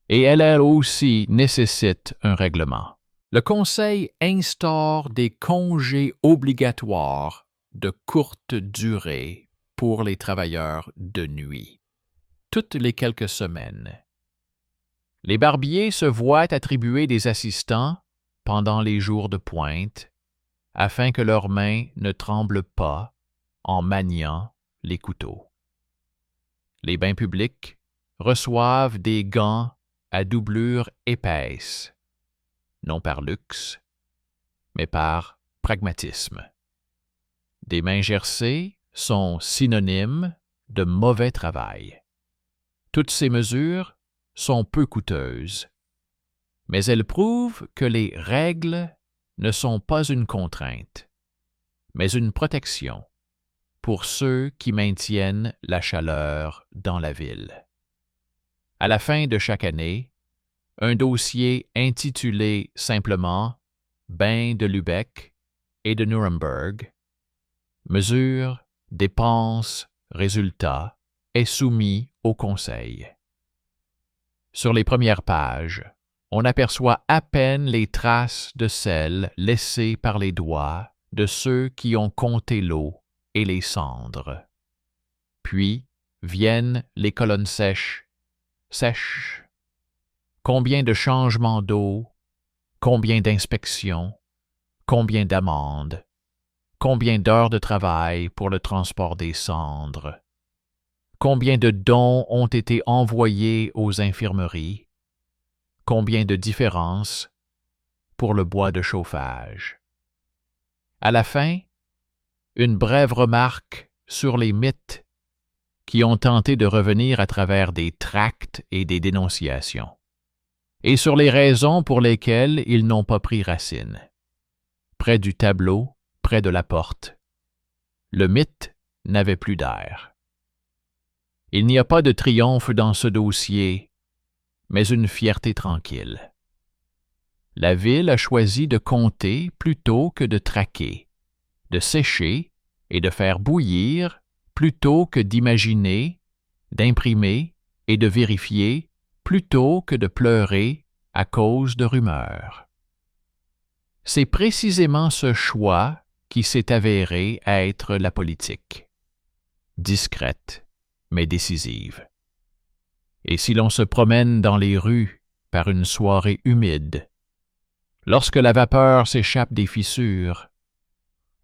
Speaker 1: et elle aussi nécessite un règlement. Le Conseil instaure des congés obligatoires de courte durée pour les travailleurs de nuit, toutes les quelques semaines. Les barbiers se voient attribuer des assistants pendant les jours de pointe, afin que leurs mains ne tremblent pas en maniant les couteaux. Les bains publics reçoivent des gants à doublure épaisse, non par luxe, mais par pragmatisme. Des mains gercées sont synonymes de mauvais travail. Toutes ces mesures sont peu coûteuses, mais elles prouvent que les règles ne sont pas une contrainte, mais une protection pour ceux qui maintiennent la chaleur dans la ville. À la fin de chaque année, un dossier intitulé simplement « Bains de Lübeck et de Nuremberg » mesure, dépenses, résultats est soumis au Conseil. Sur les premières pages, on aperçoit à peine les traces de sel laissées par les doigts de ceux qui ont compté l'eau et les cendres. Puis viennent les colonnes sèches. Combien de changements d'eau, combien d'inspections, combien d'amendes, combien d'heures de travail pour le transport des cendres, combien de dons ont été envoyés aux infirmeries, combien de différences pour le bois de chauffage. À la fin, une brève remarque sur les mythes qui ont tenté de revenir à travers des tracts et des dénonciations, et sur les raisons pour lesquelles ils n'ont pas pris racine. Près du tableau, près de la porte, le mythe n'avait plus d'air. Il n'y a pas de triomphe dans ce dossier, mais une fierté tranquille. La ville a choisi de compter plutôt que de traquer, de sécher et de faire bouillir plutôt que d'imaginer, d'imprimer et de vérifier plutôt que de pleurer à cause de rumeurs. C'est précisément ce choix qui s'est avéré être la politique, discrète mais décisive. Et si l'on se promène dans les rues par une soirée humide, lorsque la vapeur s'échappe des fissures,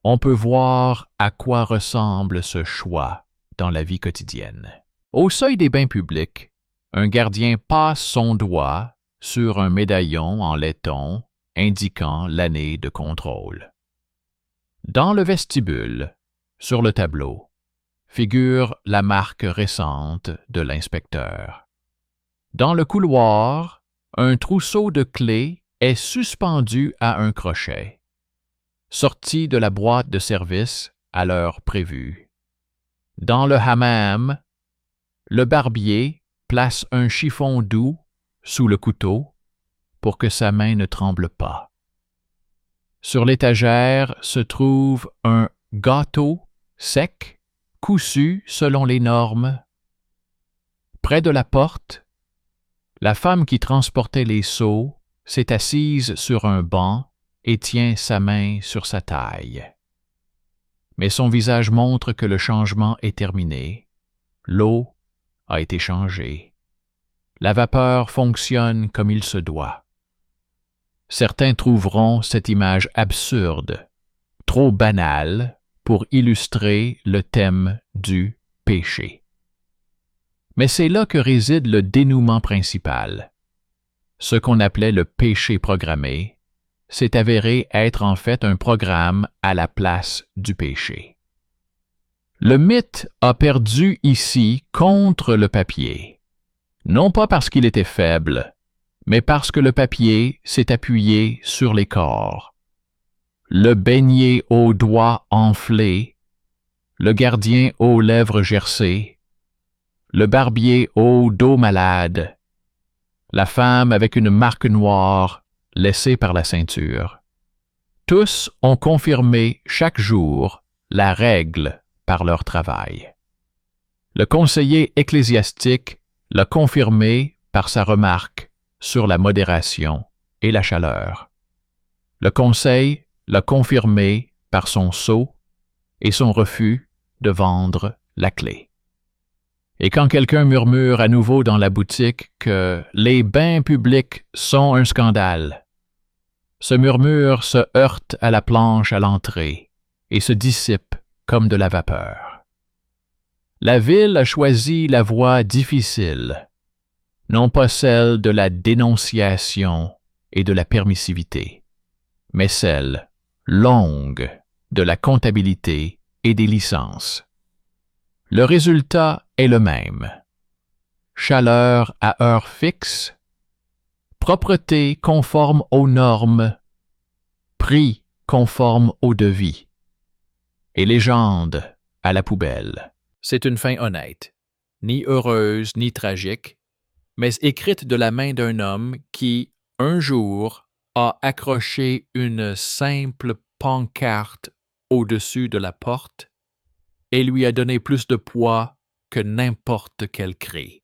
Speaker 1: on peut voir à quoi ressemble ce choix dans la vie quotidienne. Au seuil des bains publics, un gardien passe son doigt sur un médaillon en laiton indiquant l'année de contrôle. Dans le vestibule, sur le tableau, figure la marque récente de l'inspecteur. Dans le couloir, un trousseau de clés est suspendu à un crochet, sorti de la boîte de service à l'heure prévue. Dans le hammam, le barbier place un chiffon doux sous le couteau pour que sa main ne tremble pas. Sur l'étagère se trouve un gâteau sec, cousu selon les normes. Près de la porte, la femme qui transportait les seaux s'est assise sur un banc et tient sa main sur sa taille. Mais son visage montre que le changement est terminé. L'eau a été changée. La vapeur fonctionne comme il se doit. Certains trouveront cette image absurde, trop banale pour illustrer le thème du péché. Mais c'est là que réside le dénouement principal. Ce qu'on appelait le péché programmé s'est avéré être en fait un programme à la place du péché. Le mythe a perdu ici contre le papier, non pas parce qu'il était faible, mais parce que le papier s'est appuyé sur les corps. Le beignet aux doigts enflés, le gardien aux lèvres gercées, le barbier au dos malade, la femme avec une marque noire laissée par la ceinture. Tous ont confirmé chaque jour la règle par leur travail. Le conseiller ecclésiastique l'a confirmé par sa remarque sur la modération et la chaleur. Le conseil l'a confirmé par son sceau et son refus de vendre la clé. Et quand quelqu'un murmure à nouveau dans la boutique que les bains publics sont un scandale, ce murmure se heurte à la planche à l'entrée et se dissipe comme de la vapeur. La ville a choisi la voie difficile, non pas celle de la dénonciation et de la permissivité, mais celle longue de la comptabilité et des licences. Le résultat est le même. Chaleur à heure fixe, propreté conforme aux normes, prix conforme au devis, et légende à la poubelle. C'est une fin honnête, ni heureuse ni tragique, mais écrite de la main d'un homme qui, un jour, a accroché une simple pancarte au-dessus de la porte et lui a donné plus de poids que n'importe quel cri.